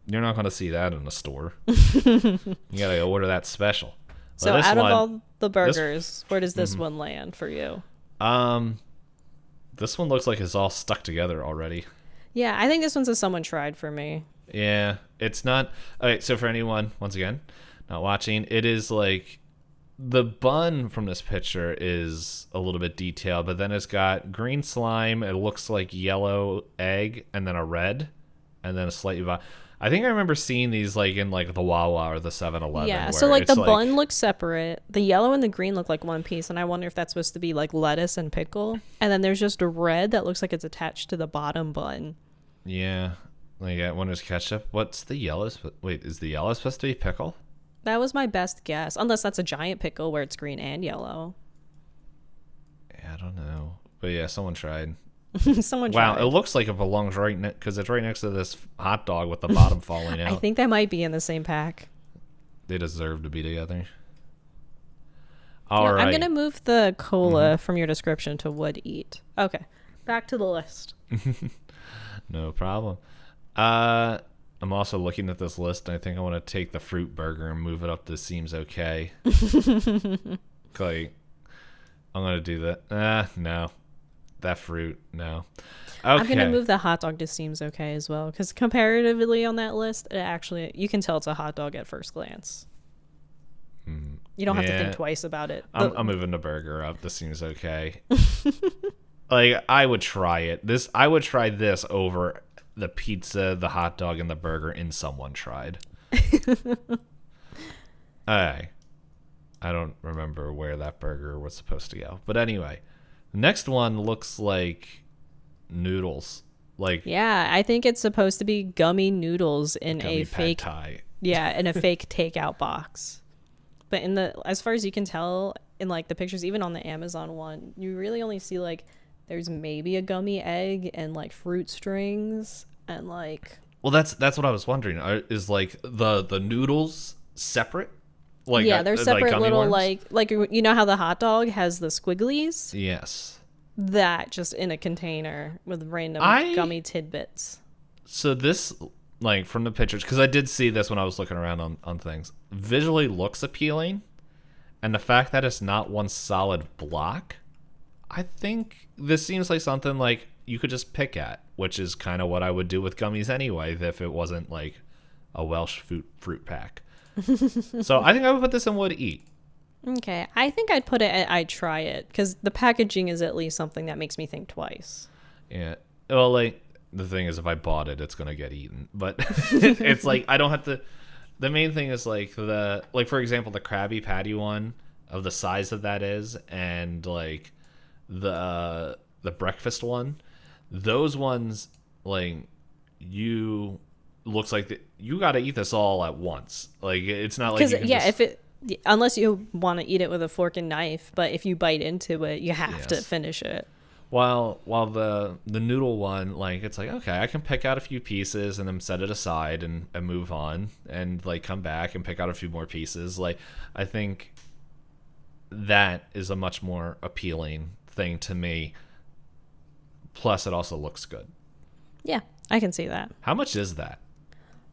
You're not gonna see that in the store. You gotta order that special. But so out of all the burgers, where does this one land for you? This one looks like it's all stuck together already. Yeah, I think this one's a someone tried for me. Yeah, it's not. Okay, so for anyone, once again, not watching, it is like the bun from this picture is a little bit detailed, but then it's got green slime. It looks like yellow egg, and then a red, and then a slightly. I think I remember seeing these like in like the Wawa or the 7-Eleven. Yeah, so like the bun looks separate. The yellow and the green look like one piece, and I wonder if that's supposed to be like lettuce and pickle. And then there's just a red that looks like it's attached to the bottom bun. Yeah, like I wonder if ketchup. What's the yellow? Wait, is the yellow supposed to be pickle? That was my best guess, unless that's a giant pickle where it's green and yellow. Yeah, I don't know, but yeah, someone tried. Wow, it looks like it belongs right because it's right next to this hot dog with the bottom falling out. I think that might be in the same pack. They deserve to be together. All right. I'm going to move the cola from your description to would eat. Okay, back to the list. No problem. I'm also looking at this list, and I think I want to take the fruit burger and move it up to seems okay. Like, I'm going to do that. No. That fruit, no. Okay. I'm going to move the hot dog to seems okay as well, because comparatively on that list, you can tell it's a hot dog at first glance. You don't have to think twice about it. I'm moving the burger up. This seems okay. Like, I would try it. I would try this over the pizza, the hot dog, and the burger in Someone Tried. I don't remember where that burger was supposed to go. But anyway. Next one looks like noodles. Like yeah, I think it's supposed to be gummy noodles in a fake Thai. Yeah, in a fake takeout box. But as far as you can tell in like the pictures, even on the Amazon one, you really only see like there's maybe a gummy egg and like fruit strings and like. Well, that's what I was wondering. Is like the noodles separate? Like yeah, they're separate like little worms? like you know how the hot dog has the squigglies? Yes. That just in a container with random gummy tidbits. So this, like from the pictures, because I did see this when I was looking around on things, visually looks appealing, and the fact that it's not one solid block, I think this seems like something like you could just pick at, which is kind of what I would do with gummies anyway, if it wasn't like a Welsh fruit pack. So I think I would put this in would eat. Okay, I think I'd put it at I'd try it because the packaging is at least something that makes me think twice. Yeah, well, like the thing is, if I bought it, it's gonna get eaten. But it's like I don't have to. The main thing is like for example, the Krabby Patty one of the size that is, and like the breakfast one, those ones like you. Looks like you got to eat this all at once. Like it's not like you can unless you want to eat it with a fork and knife, but if you bite into it, you have to finish it. While the noodle one, like, it's like, okay, I can pick out a few pieces and then set it aside and move on and like come back and pick out a few more pieces. Like, I think that is a much more appealing thing to me. Plus, it also looks good. Yeah, I can see that. How much is that?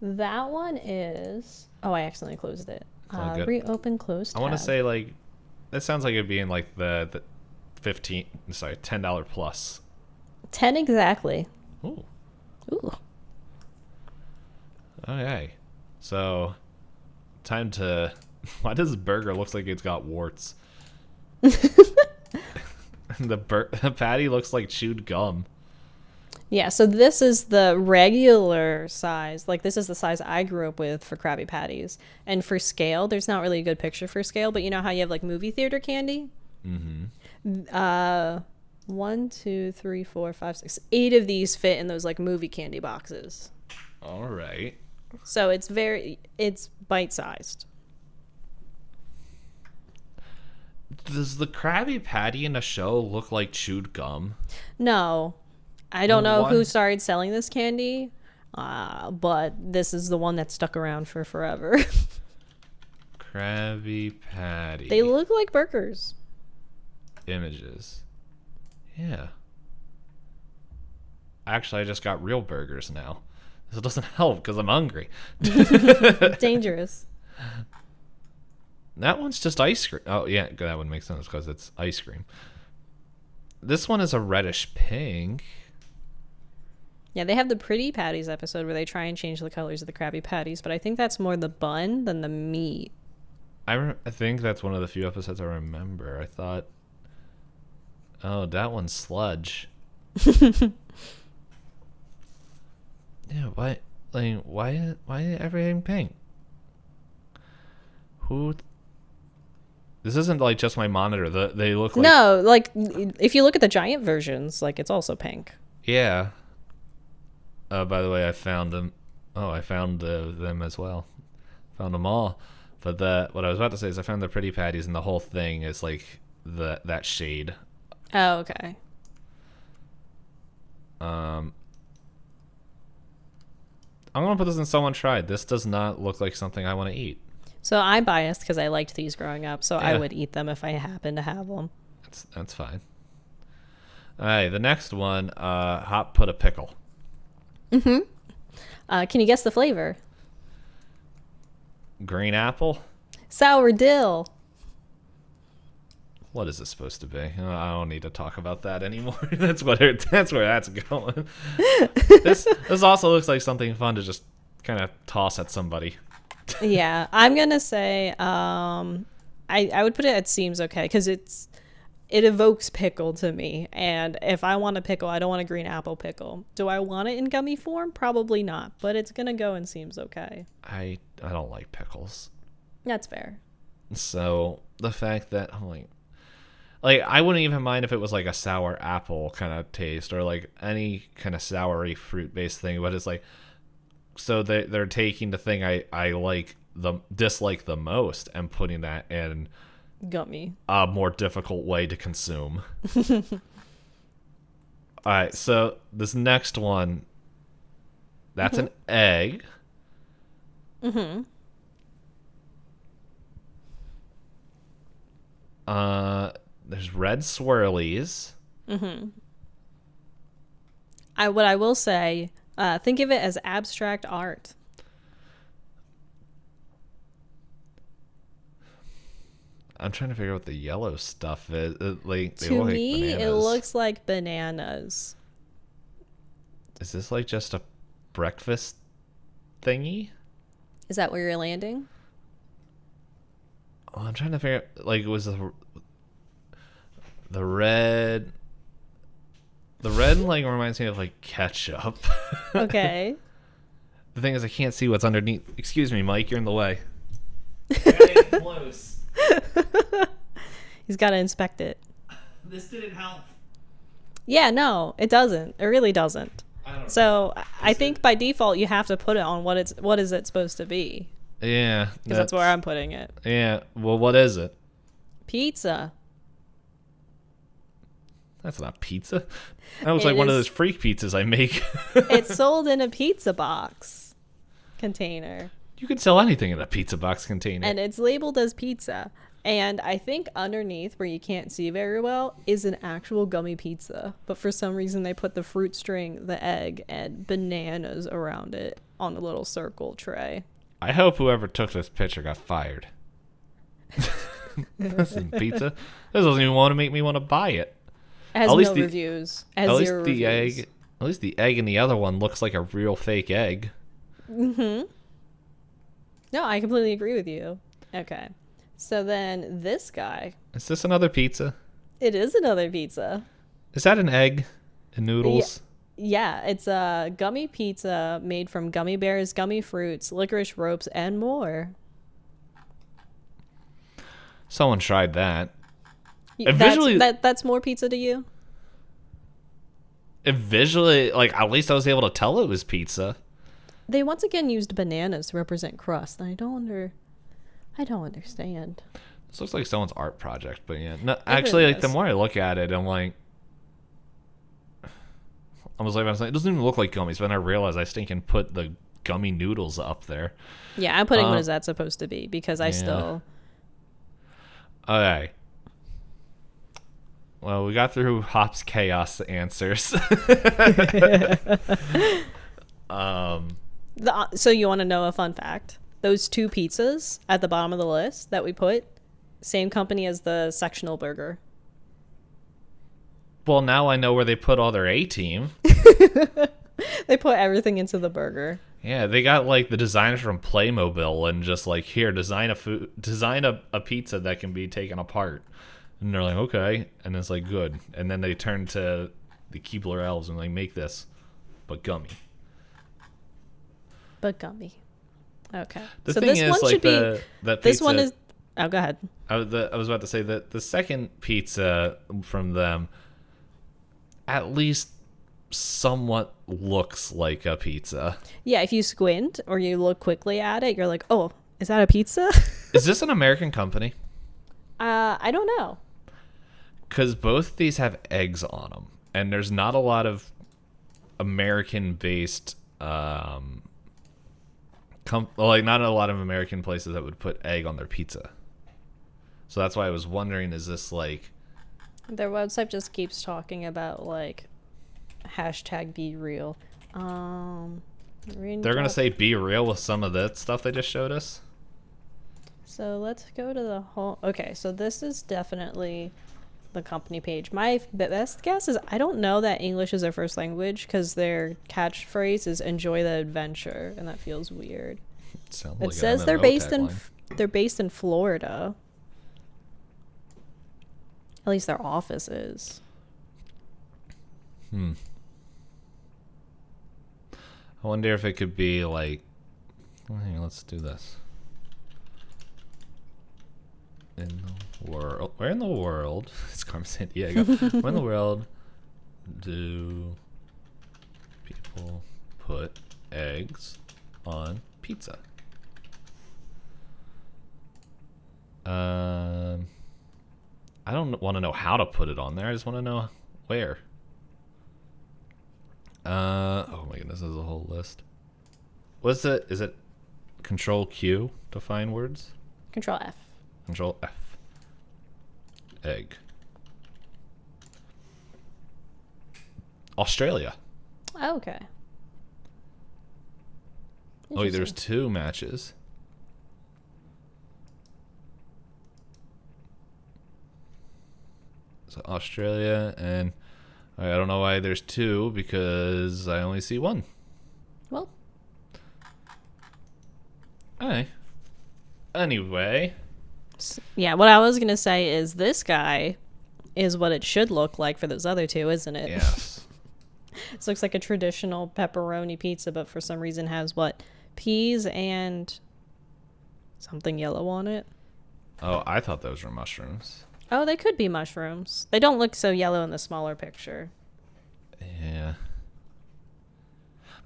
That one is... Oh, I accidentally closed it. Reopen, close tab. I want to say, like, that sounds like it'd be in like the $10 plus. 10 exactly. Ooh. Ooh. Okay. So, time to... Why does burger looks like it's got warts? The patty looks like chewed gum. Yeah, so this is the regular size. Like, this is the size I grew up with for Krabby Patties. And for scale, there's not really a good picture for scale, but you know how you have, like, movie theater candy? Mm-hmm. 1, 2, 3, 4, 5, 6, 8 of these fit in those, like, movie candy boxes. All right. So it's bite-sized. Does the Krabby Patty in a show look like chewed gum? No. I don't know who started selling this candy, but this is the one that stuck around for forever. Krabby Patty. They look like burgers. Images. Yeah. Actually, I just got real burgers now. This doesn't help because I'm hungry. Dangerous. That one's just ice cream. Oh, yeah, that would make sense because it's ice cream. This one is a reddish pink. Yeah, they have the Pretty Patties episode where they try and change the colors of the Krabby Patties, but I think that's more the bun than the meat. I think that's one of the few episodes I remember. I thought, oh, that one's sludge. Yeah, why everything pink? Who? This isn't like just my monitor. They look like... No, like if you look at the giant versions, like it's also pink. Yeah. By the way, I found them. Oh, I found them as well. Found them all. But what I was about to say is I found the Pretty Patties, and the whole thing is like that shade. Oh, okay. I'm gonna put this in someone tried. This does not look like something I want to eat. So I'm biased because I liked these growing up, so yeah. I would eat them if I happen to have them. That's fine. All right, the next one, Hop put a pickle. Mm-hmm. Can you guess the flavor? Green apple? Sour dill. What is this supposed to be? I don't need to talk about that anymore. That's where that's going. This also looks like something fun to just kind of toss at somebody. Yeah, I'm gonna say I would put it at seems okay because it evokes pickle to me, and if I want a pickle, I don't want a green apple pickle. Do I want it in gummy form? Probably not, but it's gonna go and seems okay. I don't like pickles. That's fair. So the fact that I'm like I wouldn't even mind if it was like a sour apple kind of taste or like any kind of soury fruit based thing, but it's like, so they're taking the thing I dislike the most and putting that in gummy, a more difficult way to consume. All right, so this next one, that's an egg. Mm-hmm. There's red swirlies. Mm-hmm. What I will say, think of it as abstract art. I'm trying to figure out what the yellow stuff is. To me, it looks like bananas. Is this like just a breakfast thingy? Is that where you're landing? Oh, I'm trying to figure out, like, was the red like reminds me of like ketchup. Okay. The thing is, I can't see what's underneath. Excuse me, Mike, you're in the way. Get close. He's got to inspect it. This didn't help. Yeah, no, it doesn't. It really doesn't. So I think by default you have to put it on what is it supposed to be. Yeah, because that's where I'm putting it. Yeah. Well, what is it? Pizza. That's not pizza. That looks like one of those freak pizzas I make. It's sold in a pizza box container. You can sell anything in a pizza box container. And it's labeled as pizza. And I think underneath, where you can't see very well, is an actual gummy pizza. But for some reason, they put the fruit string, the egg, and bananas around it on a little circle tray. I hope whoever took this picture got fired. This isn't pizza. This doesn't even want to make me want to buy it. It has no reviews. It has zero reviews. At least the egg in the other one looks like a real fake egg. Mm-hmm. No, I completely agree with you. Okay. So then this guy. Is this another pizza? It is another pizza. Is that an egg and noodles? Yeah, it's a gummy pizza made from gummy bears, gummy fruits, licorice ropes, and more. Someone tried that. That's more pizza to you? Visually, like, at least I was able to tell it was pizza. They once again used bananas to represent crust, and I don't understand. This looks like someone's art project, but yeah. No, actually, really, like, the more I look at it, I'm like, it doesn't even look like gummies, but then I realize I stinking put the gummy noodles up there. Yeah, I'm putting what is that supposed to be, because I still... Okay. Well, we got through Hop's chaos answers. So you want to know a fun fact? Those two pizzas at the bottom of the list that we put, same company as the sectional burger. Well, now I know where they put all their A-team. They put everything into the burger. Yeah, they got like the designers from Playmobil and just like, here, design a pizza that can be taken apart. And they're like, okay. And it's like, good. And then they turn to the Keebler elves and like, make this, but gummy. Okay. The so thing this is, one like, should that pizza, this one is... Oh, go ahead. I was about to say that the second pizza from them at least somewhat looks like a pizza. Yeah, if you squint or you look quickly at it, you're like, oh, is that a pizza? Is this an American company? I don't know. Because both these have eggs on them, and there's not a lot of American-based, not a lot of American places that would put egg on their pizza. So that's why I was wondering, is this like... Their website just keeps talking about, like, hashtag be real. They're going to say be real with some of that stuff they just showed us? So let's go to the whole... Okay, so this is definitely the company page. My best guess is I don't know that English is their first language because their catchphrase is enjoy the adventure, and that feels weird. It says they're based in Florida. At least their office is. I wonder if it could be like... Hang on, let's do this. In the world... Where in the world... It's Carmen Sandiego. Where in the world do people put eggs on pizza? I don't want to know how to put it on there. I just want to know where. Oh my goodness, there's a whole list. What's it? Is it Control Q to find words? Control F. Control F. Egg. Australia. Oh, okay. Oh, wait, there's 2 matches. So Australia, and I don't know why there's 2 because I only see 1. Well. Okay. Anyway. Yeah, what I was going to say is this guy is what it should look like for those other 2, isn't it? Yes. This looks like a traditional pepperoni pizza, but for some reason has what? Peas and something yellow on it. Oh, I thought those were mushrooms. Oh, they could be mushrooms. They don't look so yellow in the smaller picture. Yeah.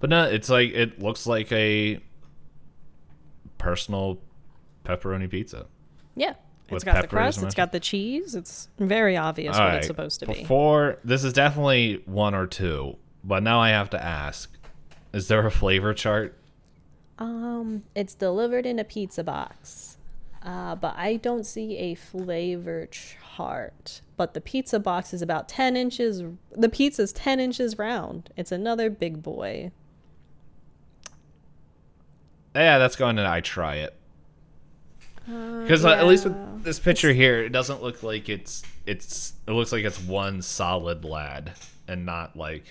But no, it's like, it looks like a personal pepperoni pizza. Yeah. It's got the crust. It's got the cheese. It's very obvious what it's supposed to be. This is definitely 1 or 2, but now I have to ask: is there a flavor chart? It's delivered in a pizza box, but I don't see a flavor chart. But the pizza box is about 10 inches. The pizza's 10 inches round. It's another big boy. Yeah, that's going to I try it. Because at least with this picture here, it doesn't look like it looks like it's one solid lad and not like.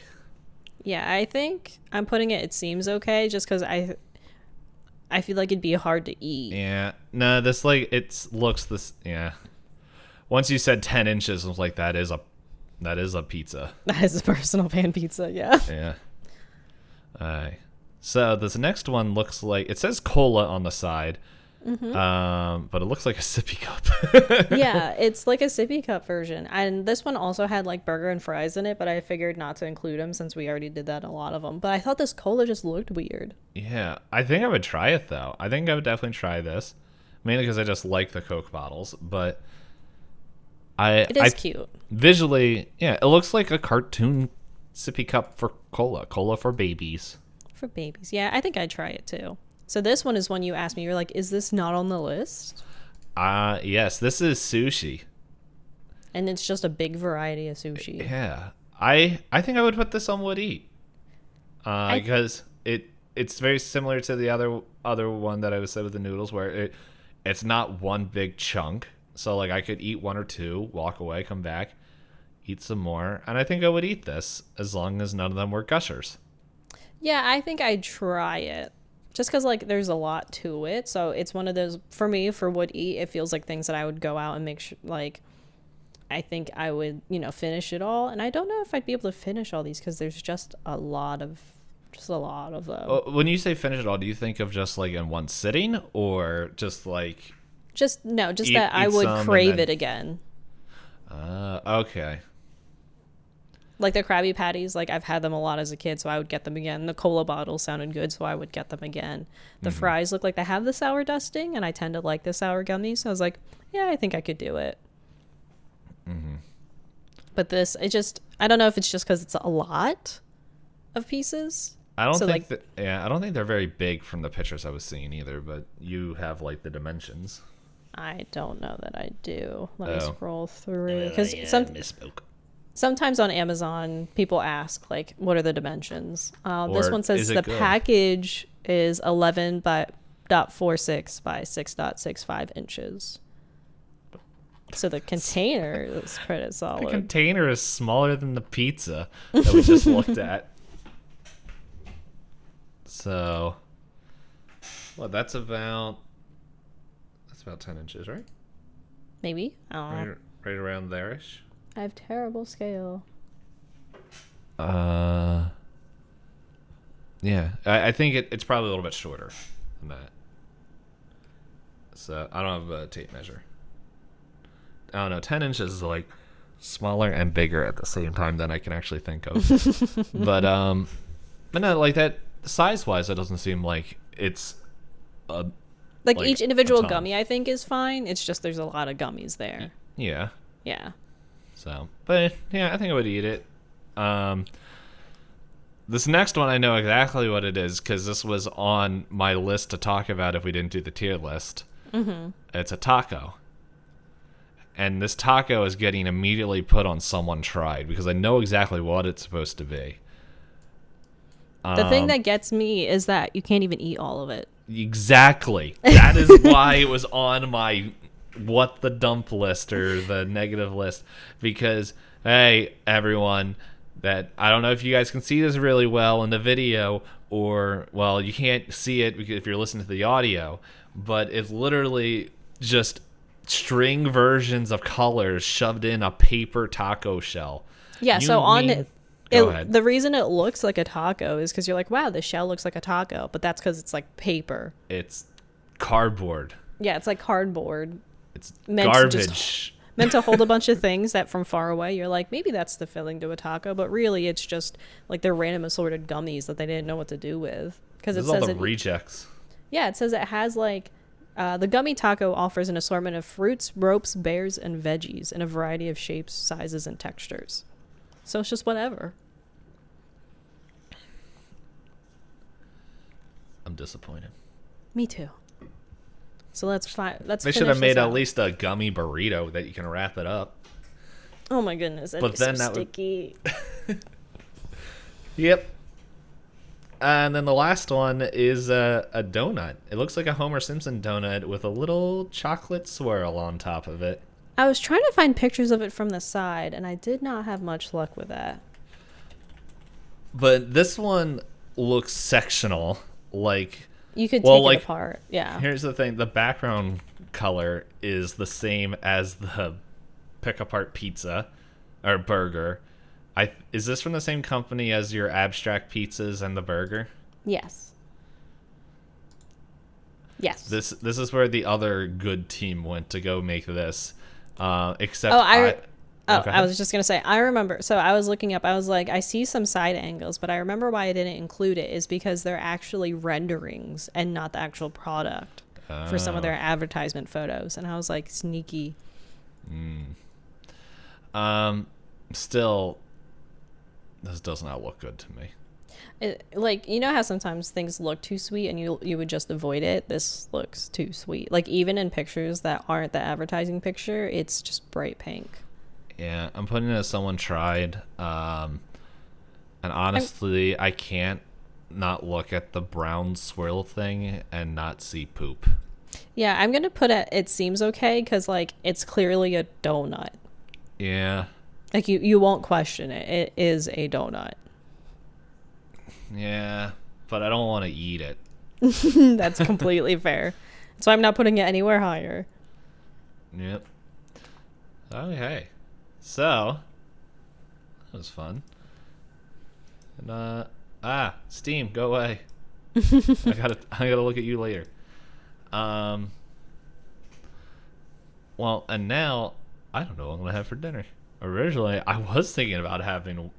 Yeah, I think I'm putting it seems okay just because I feel like it'd be hard to eat. Yeah, no, this like looks this. Yeah, once you said 10 inches, I was like, that is a pizza. That is a personal pan pizza. Yeah. Yeah. Alright. So this next one looks like it says cola on the side. Mm-hmm. But it looks like a sippy cup. Yeah, it's like a sippy cup version. And this one also had like burger and fries in it, but I figured not to include them since we already did that in a lot of them. But I thought this cola just looked weird. Yeah, I think I would try it though. I think I would definitely try this, mainly because I just like the Coke bottles. But it is cute visually. Yeah, it looks like a cartoon sippy cup for cola for babies. For babies, yeah, I think I'd try it too. So this one is one you asked me. You're like, is this not on the list? Yes, this is sushi. And it's just a big variety of sushi. Yeah. I think I would put this on Would Eat. Because it's very similar to the other one that I was said with the noodles, where it's not one big chunk. So like I could eat 1 or 2, walk away, come back, eat some more, and I think I would eat this as long as none of them were gushers. Yeah, I think I'd try it. Just because, like, there's a lot to it. So it's one of those, for me, for Would Eat, it feels like things that I would go out and make sure, like, I think I would, finish it all. And I don't know if I'd be able to finish all these because there's just a lot of them. When you say finish it all, do you think of just, like, in one sitting or just, like... Just that I would crave it again. Okay. Like the Krabby Patties, like I've had them a lot as a kid, so I would get them again. The cola bottles sounded good, so I would get them again. The fries look like they have the sour dusting, and I tend to like the sour gummies, so I was like, yeah, I think I could do it. Mm-hmm. But this, I don't know if it's just because it's a lot of pieces. I don't think they're very big from the pictures I was seeing either, but you have like the dimensions. I don't know that I do. Let me scroll through. Because misspoke. Sometimes on Amazon, people ask, like, what are the dimensions? This one says the package is 11.46 by 6.65 inches. So the container is pretty solid. The container is smaller than the pizza that we just looked at. So, that's about 10 inches, right? Maybe. I don't know. Right around there-ish. I have terrible scale. Yeah. I think it's probably a little bit shorter than that. So, I don't have a tape measure. I don't know. 10 inches is like smaller and bigger at the same time than I can actually think of. But no, like that size-wise, it doesn't seem like it's like each individual gummy, I think, is fine. It's just there's a lot of gummies there. Yeah. Yeah. So, but yeah, I think I would eat it. This next one, I know exactly what it is because this was on my list to talk about if we didn't do the tier list. Mm-hmm. It's a taco. And this taco is getting immediately put on Someone Tried because I know exactly what it's supposed to be. The thing that gets me is that you can't even eat all of it. Exactly. That is why it was on my what the dump list or the negative list. Because, hey, everyone, that I don't know if you guys can see this really well in the video or, well, you can't see it if you're listening to the audio, but it's literally just string versions of colors shoved in a paper taco shell. Yeah, so on it, the reason it looks like a taco is because you're like, wow, the shell looks like a taco, but that's because it's like paper. It's cardboard. Yeah, it's like cardboard. It's garbage. Meant to hold a bunch of things that from far away you're like, maybe that's the filling to a taco, but really it's just like they're random assorted gummies that they didn't know what to do with. Because it says all the rejects. Yeah, it says it has like The gummy taco offers an assortment of fruits, ropes, bears, and veggies in a variety of shapes, sizes, and textures. So it's just whatever. I'm disappointed. Me too. So let's They should have made at least a gummy burrito that you can wrap it up. Oh my goodness, that'd be so sticky. Yep. And then the last one is a donut. It looks like a Homer Simpson donut with a little chocolate swirl on top of it. I was trying to find pictures of it from the side, and I did not have much luck with that. But this one looks sectional. Like, you could take it apart. Yeah. Here's the thing. The background color is the same as the pick apart pizza or burger. Is this from the same company as your abstract pizzas and the burger? Yes. Yes. This is where the other good team went to go make this. Except I was just gonna say, I remember. So I was looking up. I was like, I see some side angles, but I remember why I didn't include it is because they're actually renderings and not the actual product for some of their advertisement photos. And I was like, sneaky. Still, this does not look good to me. Like, you know how sometimes things look too sweet and you would just avoid it? This looks too sweet. Like, even in pictures that aren't the advertising picture, it's just bright pink. Yeah, I'm putting it as someone tried. And honestly, I can't not look at the brown swirl thing and not see poop. Yeah, I'm going to put it seems okay because, like, it's clearly a donut. Yeah. Like, you won't question it. It is a donut. Yeah, but I don't want to eat it. That's completely fair. So I'm not putting it anywhere higher. Yep. Okay. So, that was fun. And, Steam, go away. I gotta look at you later. Well, and now, I don't know what I'm gonna have for dinner. Originally, I was thinking about having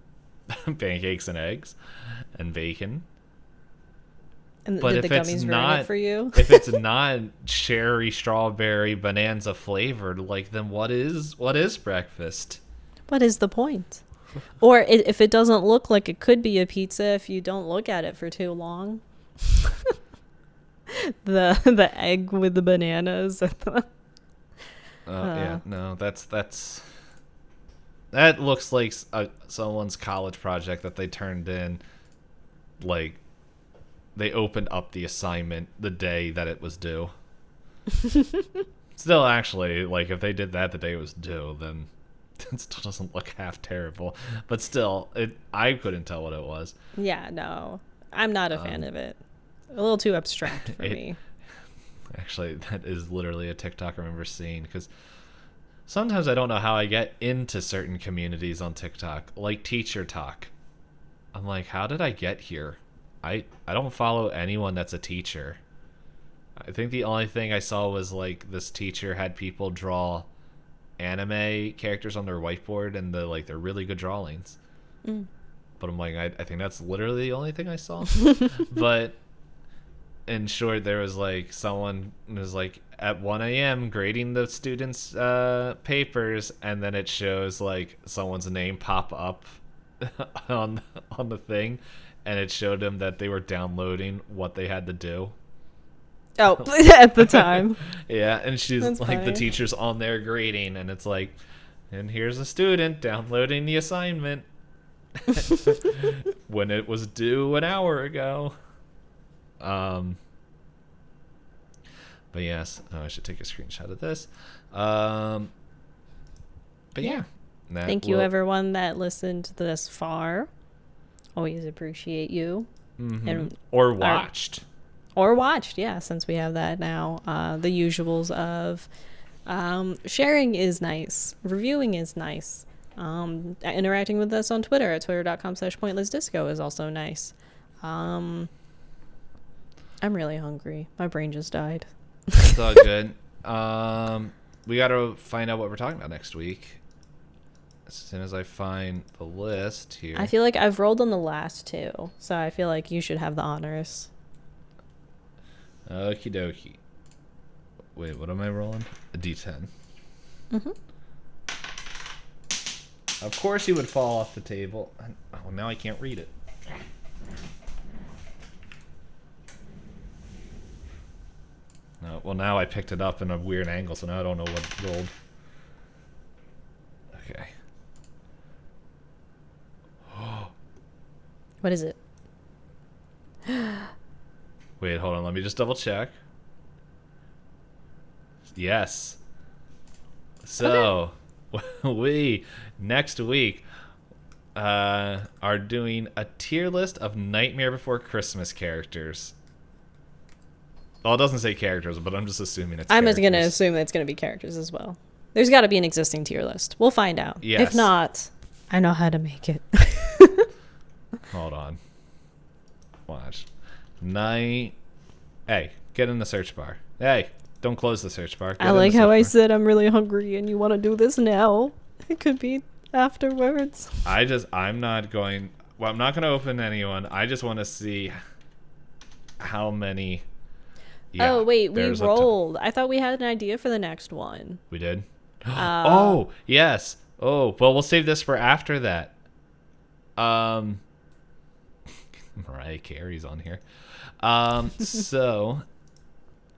pancakes and eggs and bacon. And but did the gummies ruin it for you? If it's not cherry, strawberry, bonanza flavored, like, then what is breakfast? What is the point? Or if it doesn't look like it could be a pizza if you don't look at it for too long. the egg with the bananas. Yeah, no, that looks like someone's college project that they turned in, like, they opened up the assignment the day that it was due. Still, actually, like, if they did that the day it was due, then it still doesn't look half terrible. But still, I couldn't tell what it was. Yeah, no. I'm not a fan of it. A little too abstract for me. Actually, that is literally a TikTok I remember seeing, because sometimes I don't know how I get into certain communities on TikTok, like Teacher Talk. I'm like, how did I get here? I don't follow anyone that's a teacher. I think the only thing I saw was, like, this teacher had people draw anime characters on their whiteboard, and they're really good drawings. But I'm like, I think that's literally the only thing I saw. But in short, there was, like, someone was, like, at 1 a.m. grading the students' papers, and then it shows, like, someone's name pop up on the thing, and it showed them that they were downloading what they had to do. Oh, at the time. Yeah, and she's That's like, funny. the teacher's on there grading, and it's like, and here's a student downloading the assignment when it was due an hour ago. But yes, I should take a screenshot of this. But yeah. Thank you, everyone that listened this far. Always appreciate you. Mm-hmm. Or watched. Or watched, yeah, since we have that now. The usuals of sharing is nice. Reviewing is nice. Interacting with us on Twitter at twitter.com/pointlessdisco is also nice. I'm really hungry. My brain just died. It's all good. We got to find out what we're talking about next week. As soon as I find the list here. I feel like I've rolled on the last two, so I feel like you should have the honors. Okie dokie. Wait, what am I rolling? A D10. Mm-hmm. Of course he would fall off the table. Oh, now I can't read it. No, well, now I picked it up in a weird angle, so now I don't know what rolled. Okay. What is it? Wait, hold on. Let me just double check. Yes. So, we, next week, are doing a tier list of Nightmare Before Christmas characters. Well, it doesn't say characters, but I'm just assuming it's I'm characters. going to assume it's going to be characters as well. There's got to be an existing tier list. We'll find out. Yes. If not, I know how to make it. Hold on. Watch. Hey, get in the search bar. Hey, don't close the search bar. I like how I said I'm really hungry and you want to do this now. It could be afterwards. I'm not going to open anyone. I just want to see how many. Yeah, oh, wait, we rolled. I thought we had an idea for the next one. We did? Oh, yes. Oh, well, we'll save this for after that. Mariah Carey's on here. So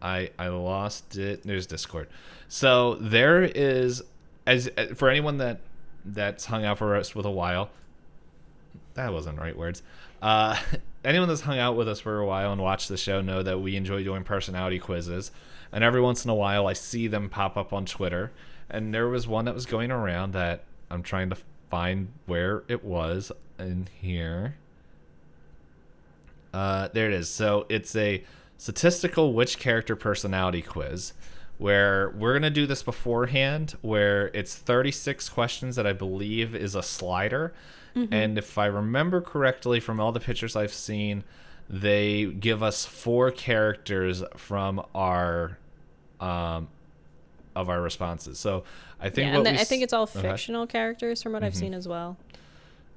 I lost it. There's Discord. So there is, as for anyone that's hung out for us with a while, that wasn't the right words. Anyone that's hung out with us for a while and watched the show know that we enjoy doing personality quizzes. And every once in a while I see them pop up on Twitter. And there was one that was going around that I'm trying to find where it was in here. There it is. So it's a statistical which character personality quiz where we're going to do this beforehand, where it's 36 questions that I believe is a slider. Mm-hmm. And if I remember correctly from all the pictures I've seen, they give us 4 characters from our of our responses. So I think I think it's all fictional characters from what I've seen as well.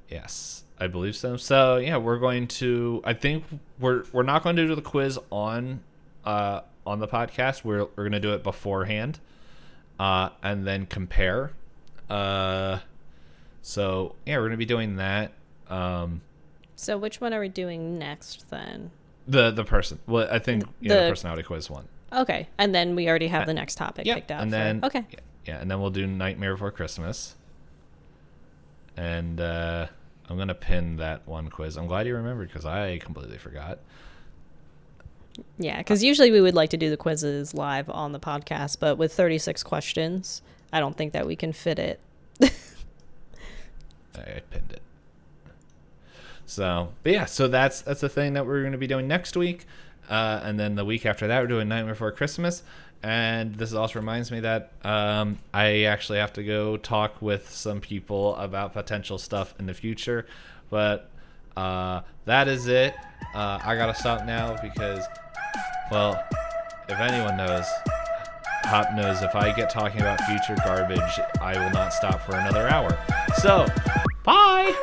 Yes, I believe so. So yeah, we're going to. I think we're not going to do the quiz on the podcast. We're going to do it beforehand, and then compare. So yeah, we're going to be doing that. So which one are we doing next then? The person. Well, I think the personality quiz one. Okay, and then we already have the next topic picked out. And then okay. Yeah, and then we'll do Nightmare Before Christmas. And I'm going to pin that one quiz. I'm glad you remembered because I completely forgot. Yeah, because usually we would like to do the quizzes live on the podcast, but with 36 questions, I don't think that we can fit it. I pinned it. So, but yeah, so that's the thing that we're going to be doing next week. And then the week after that, we're doing Nightmare Before Christmas. And this also reminds me that I actually have to go talk with some people about potential stuff in the future. But that is it. I got to stop now because, well, if anyone knows, Hop knows if I get talking about future garbage, I will not stop for another hour. So, bye!